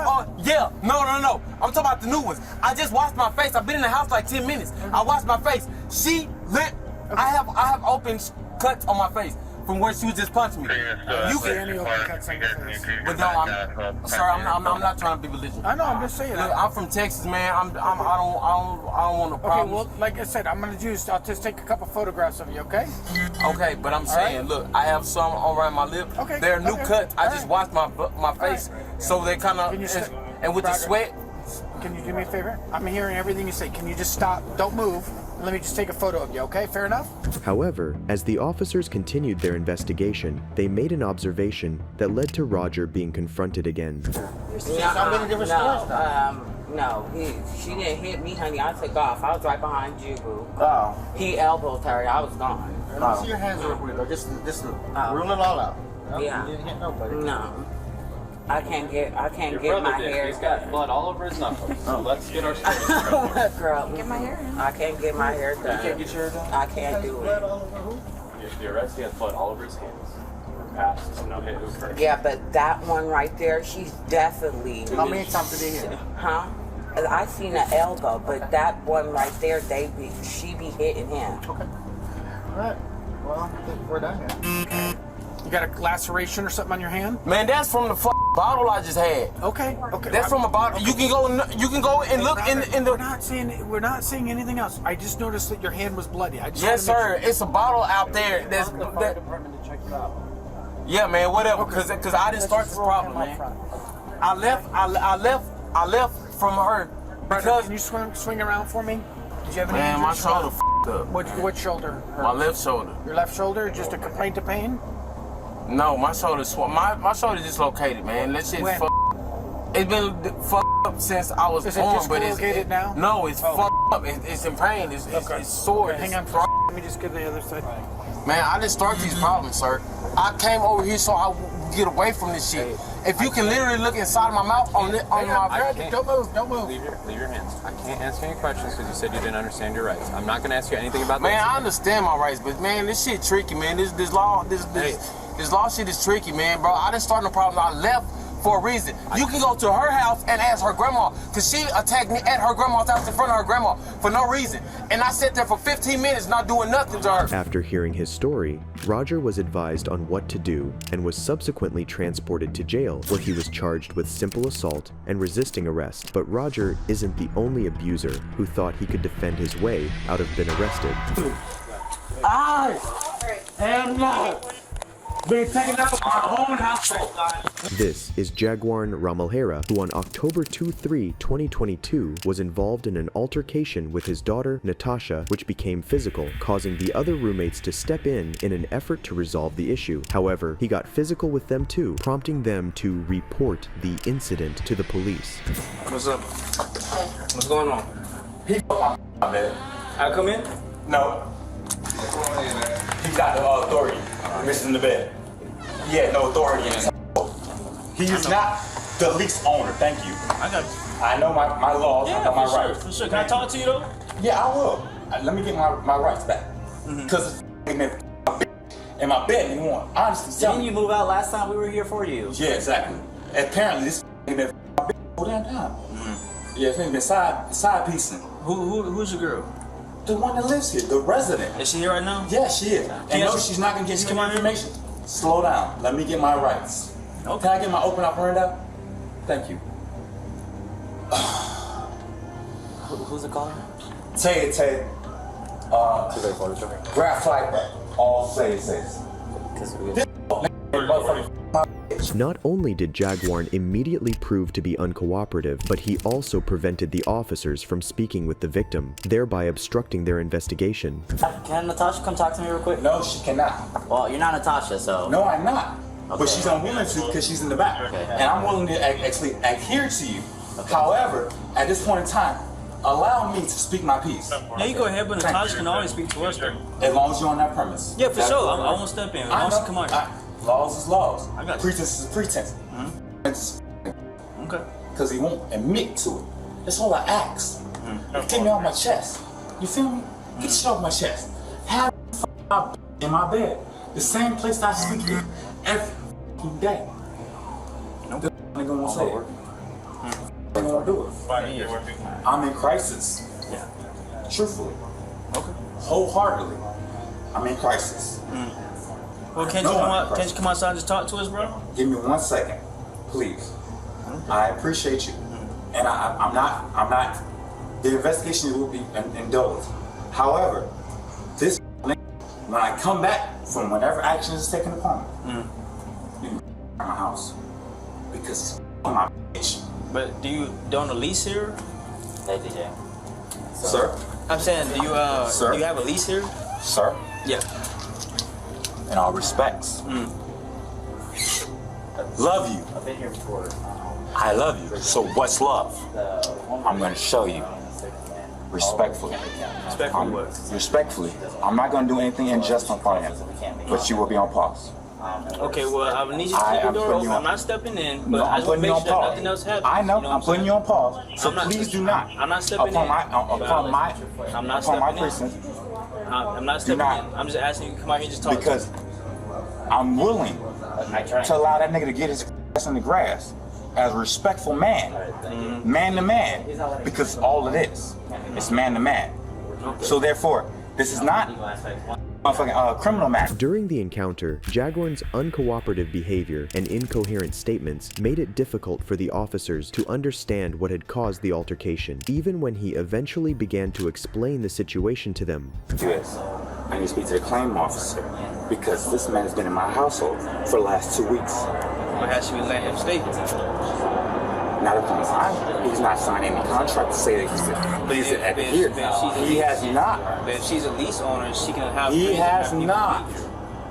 No. I'm talking about the new ones. I just washed my face. I've been in the house like 10 minutes. I washed my face. She lit... I have open cuts on my face from where she was just punching me. You can... But no, I'm not trying to be religious. I know, I'm just saying. Look, I'm from Texas, man. I don't want no problems. Okay, well, like I said, I'll just take a couple photographs of you, okay? Okay, but I'm saying, look, I have some around my lip. Okay. They're new cuts. I just washed my face, so they kind of, and with the sweat. Can you do me a favor? I'm hearing everything you say. Can you just stop? Don't move. Let me just take a photo of you, okay? Fair enough? However, as the officers continued their investigation, they made an observation that led to Roger being confronted again. No, she didn't hit me, honey. I took off. I was right behind you, boo. Oh. He elbowed her. I was gone. Let me see your hands real quick, though. Just rule it all out. Yeah. You didn't hit nobody. No. I can't get Your my brother did. hair He's got blood all over his knuckles. So let's get our story straight. Girl, get my hair done. I can't get my hair done. You can't get your hair done? I can't do it. The arrest, he has blood all over his hands. Past, no hit, who first. Yeah, but that one right there, she's definitely... How many times did he hit? Huh? I seen an elbow, but that one right there, she be hitting him. Okay. All right. Well, I think we're done here. You got a laceration or something on your hand? Man, that's from the bottle I just had. Okay. That's from a bottle. You can go and look in the. We're not saying anything else. I just noticed that your hand was bloody. Yes, sir. It's a bottle out there. Yeah, man. Whatever. Because I didn't start this problem, man. I left from her because. Can you swing around for me? Did you have any Man, my injuries? shoulder up. What shoulder hurt? My left shoulder. Your left shoulder? Just a complaint of pain? No, my shoulder my shoulder dislocated, man. That shit's When? It's been fucked up since I was Is it born, but dislocated now? No, it's fucked up. It's in pain. It's sore. Okay, hang on. Let me just get the other side. Man, I didn't start these problems, sir. I came over here so I would get away from this shit. If you can literally look inside of my mouth on my... Don't move. Leave your hands. I can't ask you any questions because you said you didn't understand your rights. I'm not going to ask you anything about Man, this. I understand my rights, but man, this shit tricky, man. This law shit is tricky, man, bro. I didn't start no problem. I left for a reason. You can go to her house and ask her grandma, because she attacked me at her grandma's house in front of her grandma for no reason. And I sat there for 15 minutes not doing nothing to her. After hearing his story, Roger was advised on what to do and was subsequently transported to jail, where he was charged with simple assault and resisting arrest. But Roger isn't the only abuser who thought he could defend his way out of being arrested. I am not being taken out of my own household. This is Jaguar Ramalhera, who on October 23, 2022, was involved in an altercation with his daughter, Natasha, which became physical, causing the other roommates to step in an effort to resolve the issue. However, he got physical with them too, prompting them to report the incident to the police. What's up? What's going on? Man. I come in? No. He got the authority. Missing the bed. He had no authority in his He is not the lease owner. Thank you. I got you. I know my laws. I know my rights. For sure. Can I talk to you though? Yeah, I will. Let me get my rights back. Because in my bed anymore. Honestly, tell Didn't me. you move out last time we were here for you? Yeah, exactly. Apparently, this been my bed whole damn time. Yeah, it's been side piecing. Who's your girl? The one that lives here, the resident. Is she here right now? Yeah, she is. And no, she's not gonna get you any information. Slow down. Let me get my rights. Okay. Can I get my open operator? Thank you. Who's it calling? Tay. Grab flight, all says. Not only did Jaguar immediately prove to be uncooperative, but he also prevented the officers from speaking with the victim, thereby obstructing their investigation. Can Natasha come talk to me real quick? No, she cannot. Well, you're not Natasha, so. No, I'm not. Okay. But she's unwilling to because she's in the back. Okay. And I'm willing to actually adhere to you. Okay. However, at this point in time, allow me to speak my piece. Yeah, you go ahead, but Natasha can always speak to us, though. As long as you're on that premise. Yeah, for sure. I won't step in. As long as you come out here. Laws is laws. I got you. Pretense is pretense. Okay. Because he won't admit to it. That's all I ask. Get me off my chest. You feel me? Get shit off my chest. Have in my bed. The same place I sleep in every day. This nigga won't say it. They won't do it. I'm in crisis. Yeah. Truthfully. Okay. Wholeheartedly. I'm in crisis. Well, can't you come outside and just talk to us, bro? Give me 1 second, please. I appreciate you, and I'm not. The investigation will be indulged. However, this when I come back from whatever action is taken upon me, you can my house because it's my bitch. But do you own a lease here? Hey, DJ. Sir? I'm saying, do you Sir? do you have a lease here? Sir? Yeah. In all respects, love you. I've been here before. I love you. So what's love? I'm going to show you. Respectfully. Respectfully. I'm not going to do anything unjust in front of him. But you will be on pause. Okay, well, I need you to keep the door open. I'm not stepping in, but I just want to make sure that nothing else happens. I know. I'm putting you on pause. So please do not. I'm not stepping in. I'm not stepping in. I'm not stepping in. I'm just asking you to come out here and just talk. Because I'm willing to allow that nigga to get his ass in the grass as a respectful man, man to man, because all it is, it's man to man. So therefore, this is not a criminal matter. During the encounter, Jaguar's uncooperative behavior and incoherent statements made it difficult for the officers to understand what had caused the altercation, even when he eventually began to explain the situation to them. Yes, I need to speak to the claim officer because this man has been in my household for the last 2 weeks. What has she been letting him stay? Not upon sign. He's not signing any contract to say that he's here. He has not. But if she's a lease owner, she can have. He has not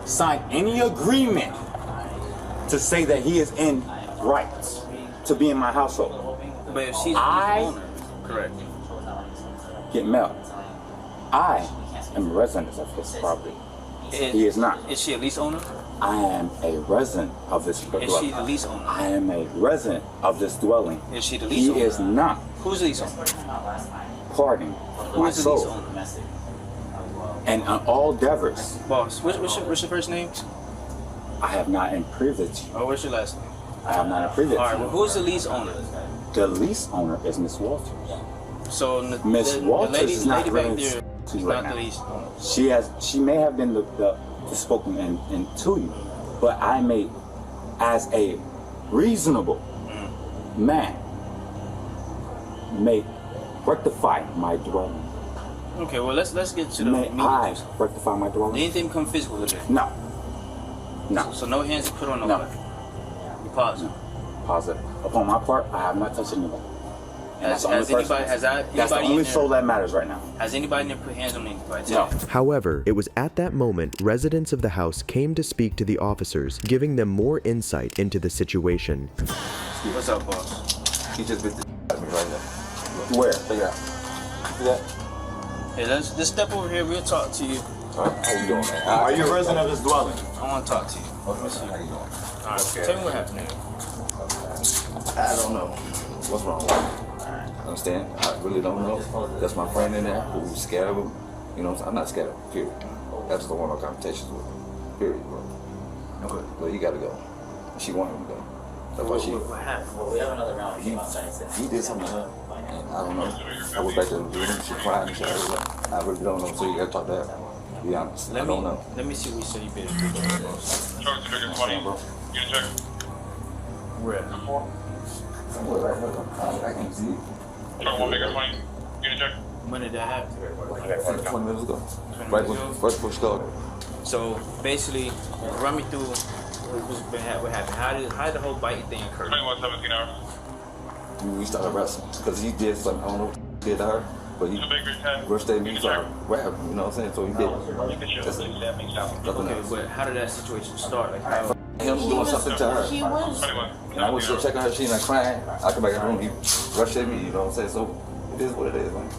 signed any agreement to say that he is in rights to be in my household. But if she's a lease owner, correct. Get Mel. I am a resident of this property. He is not. Is she a lease owner? I am a resident of this dwelling. Is she the lease owner? I am a resident of this dwelling. Is she the lease owner? He is not. Who's the lease owner? Pardon. Who is the lease owner? And all Devers. Boss, what's your first name? I have not improved it to you. Oh, what's your last name? I have not improved it All to right, you. well, who's the lease owner? The lease owner is Miss Walters. So Miss Walters is not back running there to you not right the now. lease owner. She may have been the spoken in to you, but I made as a reasonable man may rectify my dwelling. Okay, well let's get to the May I rectify my dwelling? Did anything become physical today? No. No. So no hands put on nobody? You pause. Pause it. Upon my part, I have not touched anybody. And that's the only person. That's the only soul that matters right now. Has anybody there put hands on anybody? No. However, it was at that moment residents of the house came to speak to the officers, giving them more insight into the situation. What's up, boss? He just bit the me right there. Where? Figure out. See that? Hey, let's just step over here. We'll talk to you. How you doing, man? Are you a resident of this dwelling? I want to talk to you. Okay. How you doing? All right, tell me what happened here. I don't know what's wrong with him. Understand? I really don't know. That's my friend in there who's scared of him. You know, I'm not scared of him, period. I just don't want no confrontations with him. period, bro. Okay. Well, he gotta go. She wanted him to go. That's why she. What happened? Well, we have another round. He did something to her. And I don't know. I was back there with her. She cried and shit. I really don't know. So you gotta talk to her. To be honest. I don't know. Let me see what you say you been. Truck trigger 20. Bro. Unit check. Where? Somewhere right here. I can see it. Truck 1 Maker 20. Unit check. When did that happen? 20 minutes ago. Right before she started. So basically, run me through what happened. How did the whole bite thing occur? 21:17 hours. We started wrestling because he did something. I don't know what he did to her, but he rushed at me, started rapping. You know what I'm saying? So he did. That's it. Nothing Okay, else. but how did that situation start? Like how? Him doing something to her. And I was just checking her, she like crying. I come back in the room, he rushed at me, you know what I'm saying? So it is what it is, man.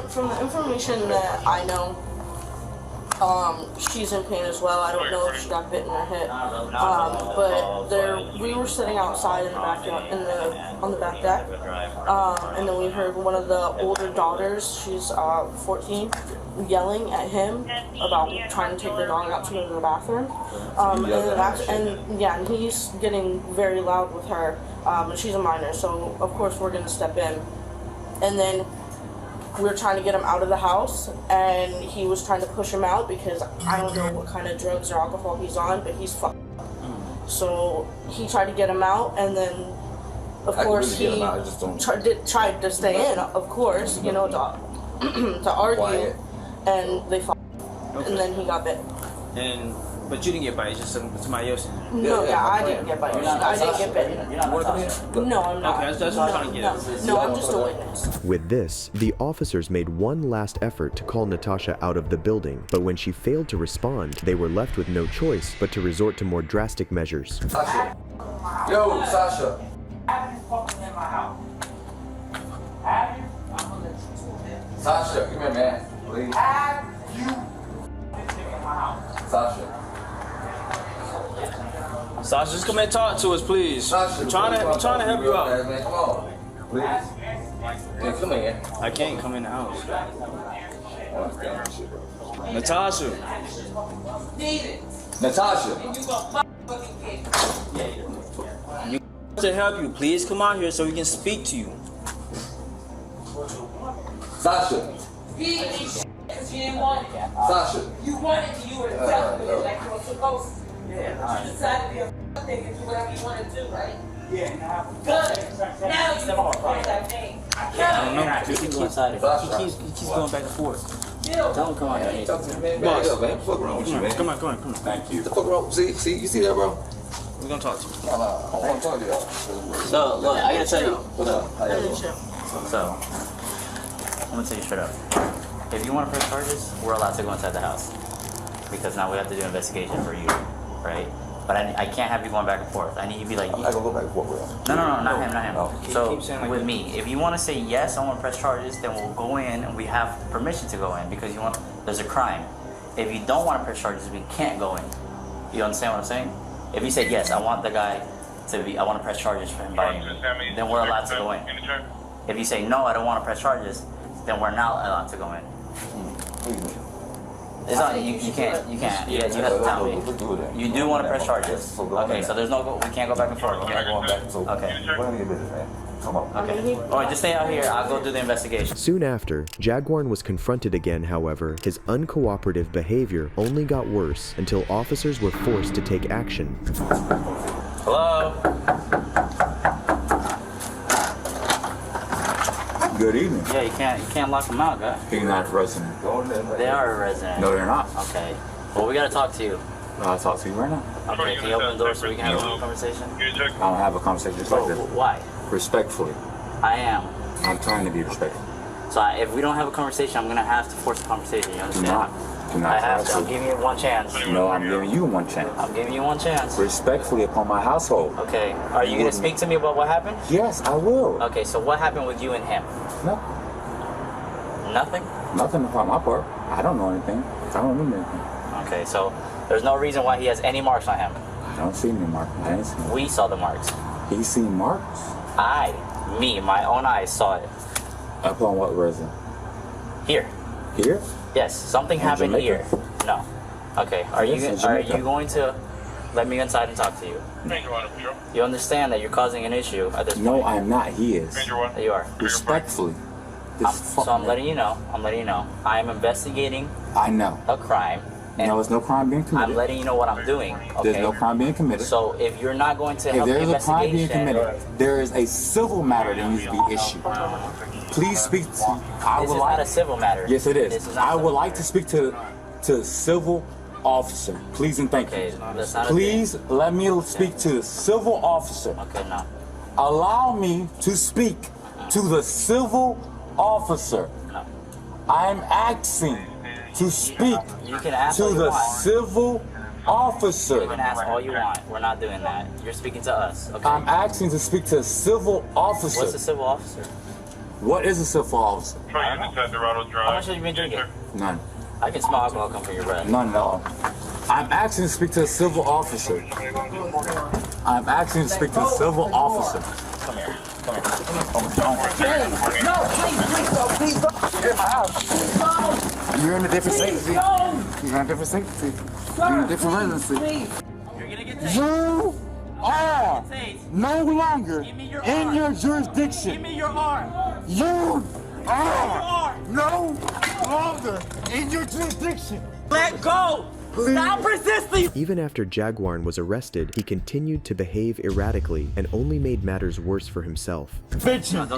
From the information that I know, she's in pain as well. I don't know if she got bit in her hip, but we were sitting outside in the backyard, on the back deck, and then we heard one of the older daughters, she's 14, yelling at him about trying to take the dog out to go to the bathroom, and he's getting very loud with her, and she's a minor, so of course we're gonna step in, and then we were trying to get him out of the house, and he was trying to push him out because I don't know what kind of drugs or alcohol he's on, but he's fucked. So he tried to get him out, and then of course he tried to stay in, of course, you know, to argue, and they fought, and then he got bit. But you didn't get bite, it's just somebody else. No, I didn't get bite. I didn't get bitten. No, I'm not. Okay, that's what I'm trying to get at. No, I'm just a witness. With this, the officers made one last effort to call Natasha out of the building, but when she failed to respond, they were left with no choice but to resort to more drastic measures. Sasha. Yo, Sasha. Sasha, come here, man. Please. Sasha. Sasha, just come and talk to us, please. Sasha, I'm trying to help you out. Man, come on. Please. Yeah, come in. I can't come in the house. Natasha. Natasha. You to help you. Please come out here so we can speak to you. Sasha. Because you didn't want it. Sasha. You wanted it, you were telling me like you were supposed to. Yeah. You decided to be a nigga and do whatever you want to do, right? Yeah. Good. Now you don't want that thing. I don't know. He keeps going inside. He keeps going back and forth. Tell him come on here. Talk to me, man. Boss. Yo, man. What the fuck wrong with you, man? Come on. Thank you. What the fuck wrong? See, you see that, bro? We're gonna talk to you. I don't want to talk to y'all. So, look, I gotta tell you. What's up? How y'all doing? So, I'm gonna tell you straight up. If you want to press charges, we're allowed to go inside the house. Because now we have to do an investigation for you, right? But I can't have you going back and forth. I need you to be like... I'm not going to go back and forth with him. No, not him. Oh. So, with me, if you want to say yes, I want to press charges, then we'll go in and we have permission to go in because there's a crime. If you don't want to press charges, we can't go in. You understand what I'm saying? If you say yes, I want the guy I want to press charges for him by then we're allowed to go in. If you say no, I don't want to press charges, then we're not allowed to go in. It's not, you can't. Yeah, you have to tell me. You do want to press charges. Okay, so we can't go back and forth. Okay. Come on. Okay. Alright, just stay out here. I'll go do the investigation. Soon after, Jaguar was confronted again, however, his uncooperative behavior only got worse until officers were forced to take action. Hello? Good evening. Yeah, you can't lock them out, guy. He's not a resident. They are a resident. No, they're not. Okay. Well, we gotta talk to you. I'll talk to you right now. Okay, can you open the door so we can have a conversation? I don't have a conversation just like this. Why? Respectfully. I am. I'm trying to be respectful. So if we don't have a conversation, I'm gonna have to force a conversation. You understand? Do not. I have to. I'm giving you one chance. No, I'm giving you one chance. I'm giving you one chance. Respectfully upon my household. Okay. Are you gonna speak to me about what happened? Yes, I will. Okay, so what happened with you and him? No. Nothing? Nothing upon my part. I don't know anything. I don't know anything. Okay, so there's no reason why he has any marks on him. I don't see any marks. I ain't seen We saw the marks. He seen marks? My own eyes saw it. Upon what resin? Here. Here? Yes, something In happened Jamaica? here. No. Okay. Are you going to let me inside and talk to you? You understand that you're causing an issue at this point? No, I'm not. He is. You are. Respectfully. So I'm letting you know. I am investigating. I know. A crime. And no, there's no crime being committed. I'm letting you know what I'm doing. Okay? There's no crime being committed. So if you're not going to help if the there is a crime being investigation, committed, there is a civil matter that needs to be issued. Please speak to. This is not a civil matter. Yes, it is. This is not I a would civil like to speak to civil officer. Please and thank you. That's not a Please let me speak to the civil officer. Okay, no. Allow me to speak to the civil officer. No. I'm asking to speak You can ask to all you the want. civil officer. You can ask all you want. We're not doing that. You're speaking to us. Okay. I'm asking to speak to a civil officer. What's a civil officer? What is a civil officer? How much have you been drinking? None. I can smell alcohol come from your breath. None at all. I'm asking to speak to a civil officer. I'm asking to speak to a civil officer. Come here. No, please don't. You're in my house. You're in a different safety. You're in a different safety. You're in a different residency. You are no longer in your jurisdiction. Give me your arm. You are no longer in your jurisdiction. Let go. Please. Stop resisting. Even after Jaguar was arrested, he continued to behave erratically and only made matters worse for himself. Bitch, look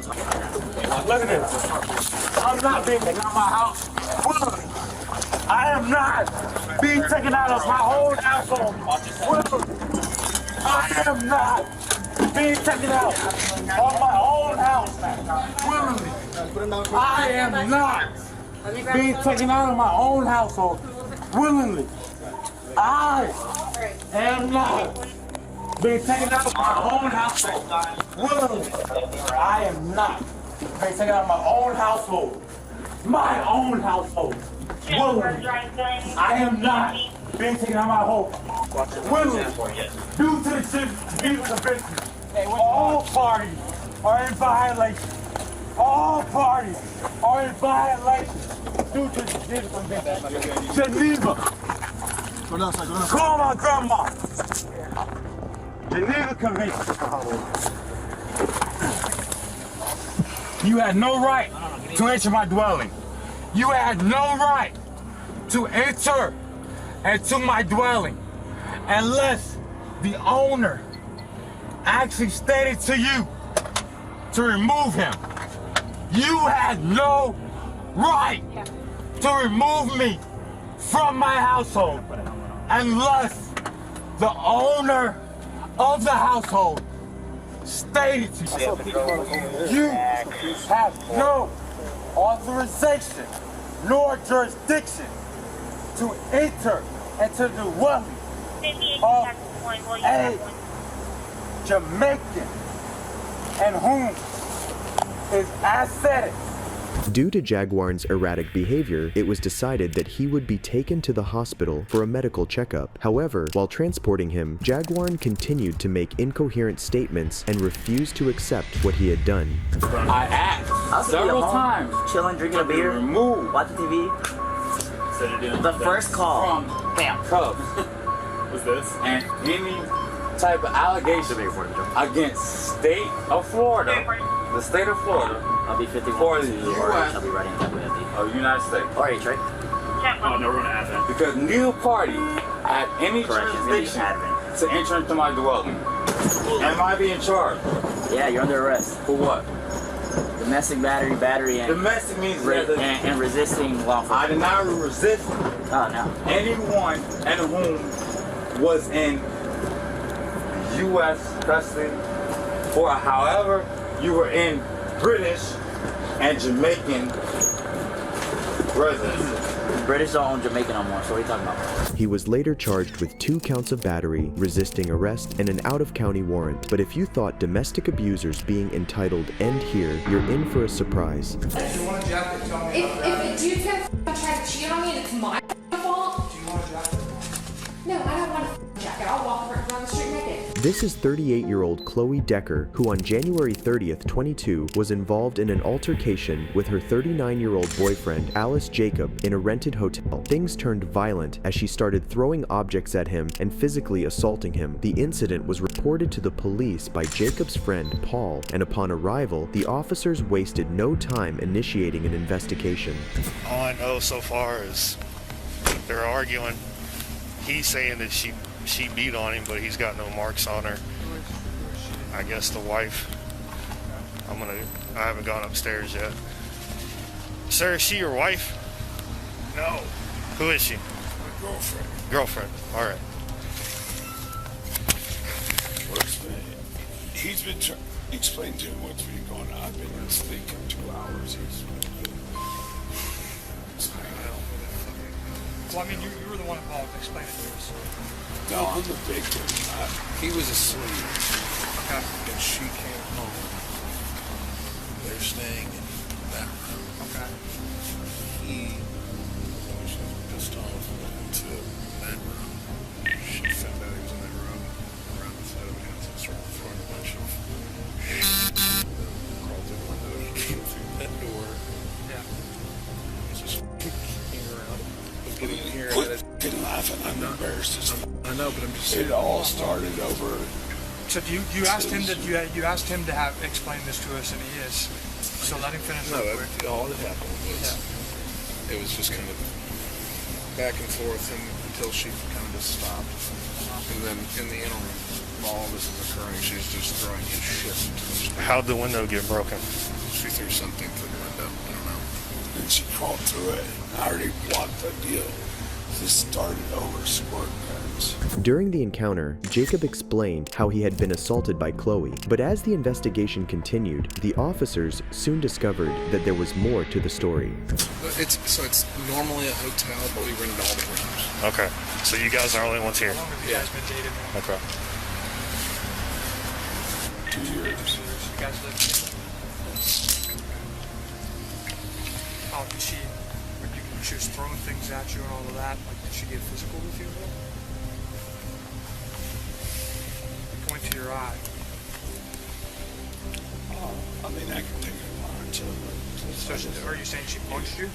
at this. I'm not being taken out of my house. I am not being taken out of my own household. I am not being taken out of my own house. I am not being taken out of my own household willingly. I am not being taken out of my own household willingly. I am not being taken out of my own household. My own household willingly. I am not being taken out of my home willingly. Due to the civil convention, all parties are in violation. All parties are in violation due to the civil convention. Geneva. Call my grandma. Geneva Convention. You had no right to enter my dwelling. You had no right to enter into my dwelling unless the owner actually stated to you to remove him. You had no right to remove me from my household unless the owner of the household stated to you. You have no authorization nor jurisdiction to enter into the dwelling of a Jamaican and whom is ascetic. Due to Jaguar's erratic behavior, it was decided that he would be taken to the hospital for a medical checkup. However, while transporting him, Jaguar continued to make incoherent statements and refused to accept what he had done. I asked several times, chilling, drinking a beer, watching TV. The first call. Bam, Cubs. What's this? And any type of allegation against state of Florida, the state of Florida, I'll be 51. for the I'll be U.S. writing WFD. of the United States. All right, Trey. Oh, no, we're gonna add that. Because neither party had any jurisdiction to enter into my dwelling. Am I being charged? Yeah, you're under arrest. For what? Domestic battery, and Domestic means and resisting law enforcement. I did not resist anyone and whom was in U.S. custody for however you were in British and Jamaican residence. British don't own Jamaica no more, so what are you talking about? He was later charged with 2 counts of battery, resisting arrest, and an out-of-county warrant. But if you thought domestic abusers being entitled end here, you're in for a surprise. If a dude's gonna try to cheat on me and it's my fault, no, I don't want a jacket. I'll walk around the street naked. This is 38-year-old Chloe Decker, who on January 30th, 22, was involved in an altercation with her 39-year-old boyfriend, Alice Jacob, in a rented hotel. Things turned violent as she started throwing objects at him and physically assaulting him. The incident was reported to the police by Jacob's friend, Paul, and upon arrival, the officers wasted no time initiating an investigation. All I know so far is they're arguing. He's saying that she beat on him, but he's got no marks on her. I guess the wife. I haven't gone upstairs yet. Sir, is she your wife? No. Who is she? My girlfriend. Girlfriend. All right. He's been trying to explain to him what's been going on. I've been thinking 2 hours. Well, I mean, you were the one involved. Explain it to us. No, I'm the victim. He was asleep. Okay. And she came home. They're staying in that room. Okay. He was pissed off went to that room. She found out he was in that room. Around the side of the house and started throwing a bunch of crawled through the window. He came through that door. Yeah. He's just kicking around. Getting in here. Quit laughing. I'm embarrassed. I know, but I'm just saying. It all started over. So you asked him that you asked him to have explain this to us, and he is. So let him finish. No, all that happened was it was just kind of back and forth until she kind of just stopped, and then in the interim, while all this is occurring, she's just throwing his shit into the street. How'd the window get broken? She threw something through the window. I don't know. And she crawled through it. I already blocked the deal. This started over squirt guns. During the encounter, Jacob explained how he had been assaulted by Chloe, but as the investigation continued, the officers soon discovered that there was more to the story. It's normally a hotel, but we rented all the rooms. Okay. So you guys are the only ones here? How long have you guys been dating? Okay. 2 years. You guys live together? Oh, did she? When she was throwing things at you and all of that, like, did she get physical with you? Point to your eye. I mean, I can take it on to. So, are you saying she punched you?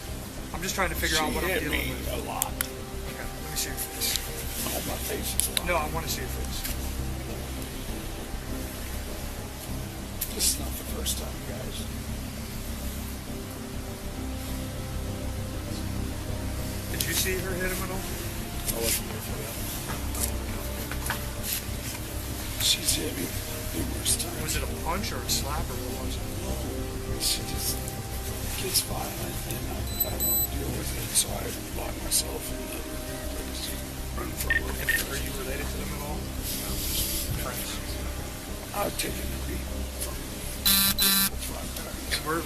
I'm just trying to figure out what I'm dealing with. A lot. Okay, let me see your face. Oh, my face is a lot. No, I want to see your face. This is not the first time, guys. Did you see her hit him at all? I wasn't here for that. She's hit me numerous times. Was it a punch or a slap or what was it? She just gets violent and I don't deal with it, so I lock myself in the run from her. Are you related to them at all? No, just friends. I've taken the beat from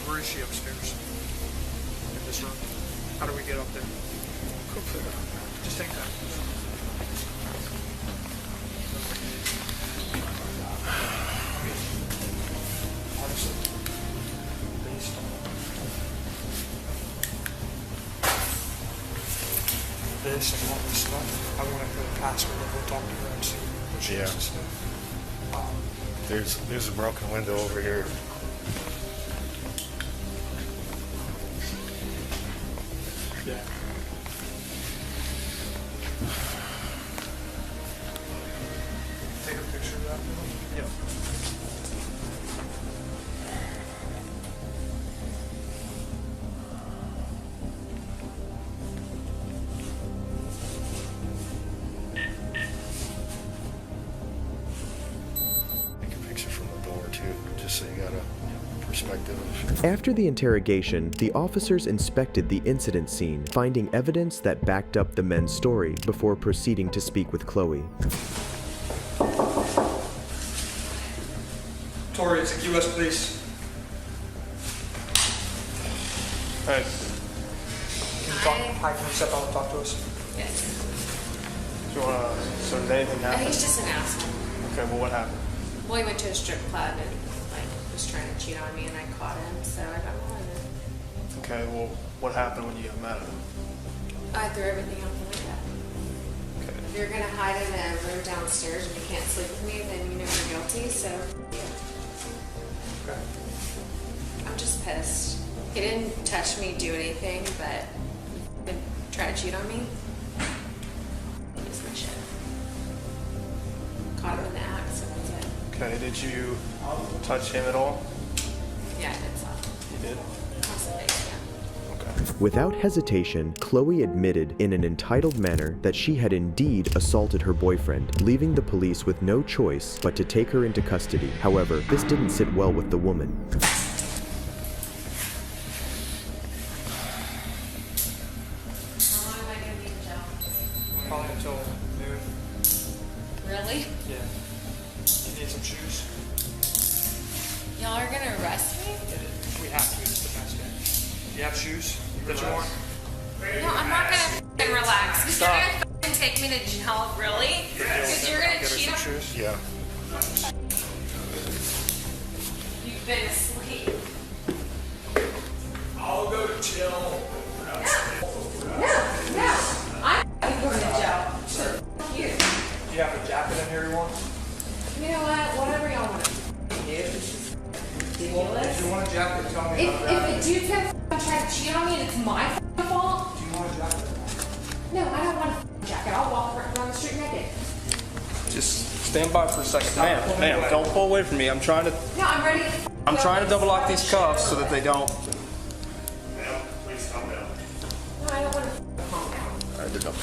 Where is she upstairs? In this room? How do we get up there? Go put her. Just take that. Honestly, based on this and all this stuff, I want to go past her and we'll talk to her and see what she has to say. There's a broken window over here. Yeah. Take a picture of that. Yep. Take a picture from the door too, just so you got a perspective. After the interrogation, the officers inspected the incident scene, finding evidence that backed up the men's story before proceeding to speak with Chloe. Tori, it's a U.S. Police. Hey. Can you talk? Hi, can you step out and talk to us? Yes. Do you wanna, so did anything happen? He's just an asshole. Okay, well what happened? Well, he went to a strip club and was trying to cheat on me, and I caught him, so I got mad at him. Okay, well what happened when you got mad at him? I threw everything out the window. Okay. If you're gonna hide in a room downstairs and you can't sleep with me, then you know you're guilty, so yeah. Okay. I'm just pissed. He didn't touch me, do anything, but he tried to cheat on me. It's my shit. Caught him in the act, so that's it. Okay, did you touch him at all? Yeah, I did so. You did? Across the face, yeah. Without hesitation, Chloe admitted in an entitled manner that she had indeed assaulted her boyfriend, leaving the police with no choice but to take her into custody. However, this didn't sit well with the woman. Probably until noon. Really? Yeah. You need some shoes? Y'all are gonna arrest me? We have to, it's domestic. You have shoes that you want? No, I'm not gonna f***ing relax. Because you're Stop. gonna f***ing take me to jail, really? Because you're gonna Get her cheat some on shoes? Yeah. You've been asleep. I'll go to jail. No, I'm going to jail. Sure. You. Do you have a jacket in here you want? You know what? Whatever y'all want to do. This is ridiculous. If you want a jacket, tell me. If a dude's gonna try to cheat on me and it's my fault. Do you want a jacket? No, I don't want a jacket. I'll walk around the street naked. Just stand by for a second. Ma'am, don't pull away from me. I'm trying to No, I'm ready. I'm trying to double lock these cuffs so that they don't. Ma'am, please calm down. No, I don't want to calm down. Alright, they're double.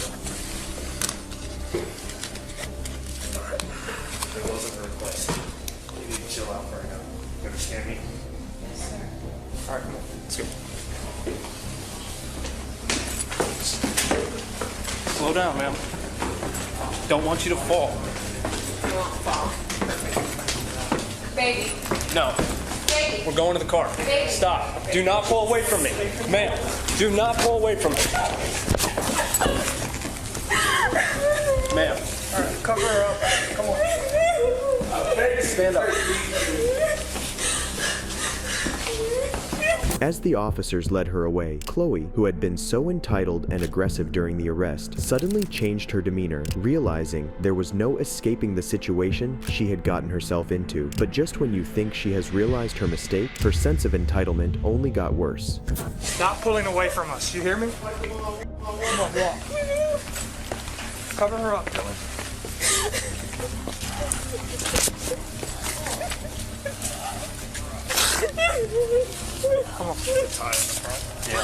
There wasn't a request. You need to chill out right now. You understand me? Yes, sir. Alright, come on. Let's go. Slow down, ma'am. Don't want you to fall. You won't fall. Baby. No. Baby. We're going to the car. Baby. Stop. Do not pull away from me. Ma'am, do not pull away from me. Ma'am. Alright, cover her up. Come on. Stand up. As the officers led her away, Chloe, who had been so entitled and aggressive during the arrest, suddenly changed her demeanor, realizing there was no escaping the situation she had gotten herself into. But just when you think she has realized her mistake, her sense of entitlement only got worse. Stop pulling away from us. You hear me? Come on, walk. Cover her up, Dylan. Come on. Tie it, right? Yeah.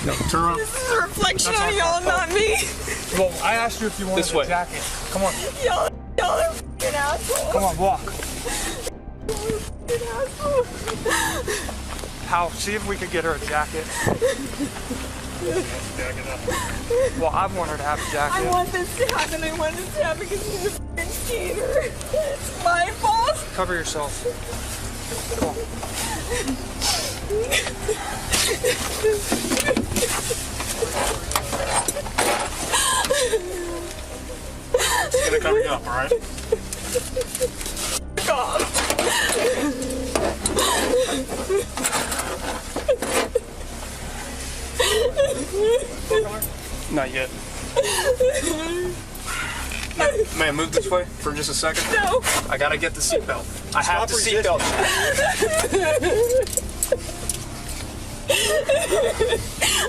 No, turn around. This is a reflection on y'all, not me. Well, I asked you if you wanted a jacket. Come on. Y'all are f***ing assholes. Come on, walk. F***ing assholes. Hal, see if we could get her a jacket. Well, I want her to have a jacket. I want this to happen. I want this to happen because he's a f***ing cheater. It's my fault. Cover yourself. Come on. It's gonna cover you up, alright? God. Not yet. May I move this way for just a second? No. I gotta get the seatbelt. I have the seatbelt.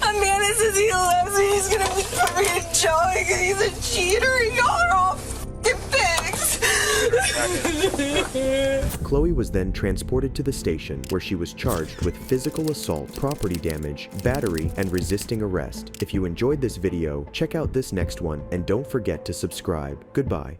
A man that says he loves me, he's gonna be fucking showing because he's a cheater and y'all are all fucking pigs. Chloe was then transported to the station where she was charged with physical assault, property damage, battery, and resisting arrest. If you enjoyed this video, check out this next one and don't forget to subscribe. Goodbye.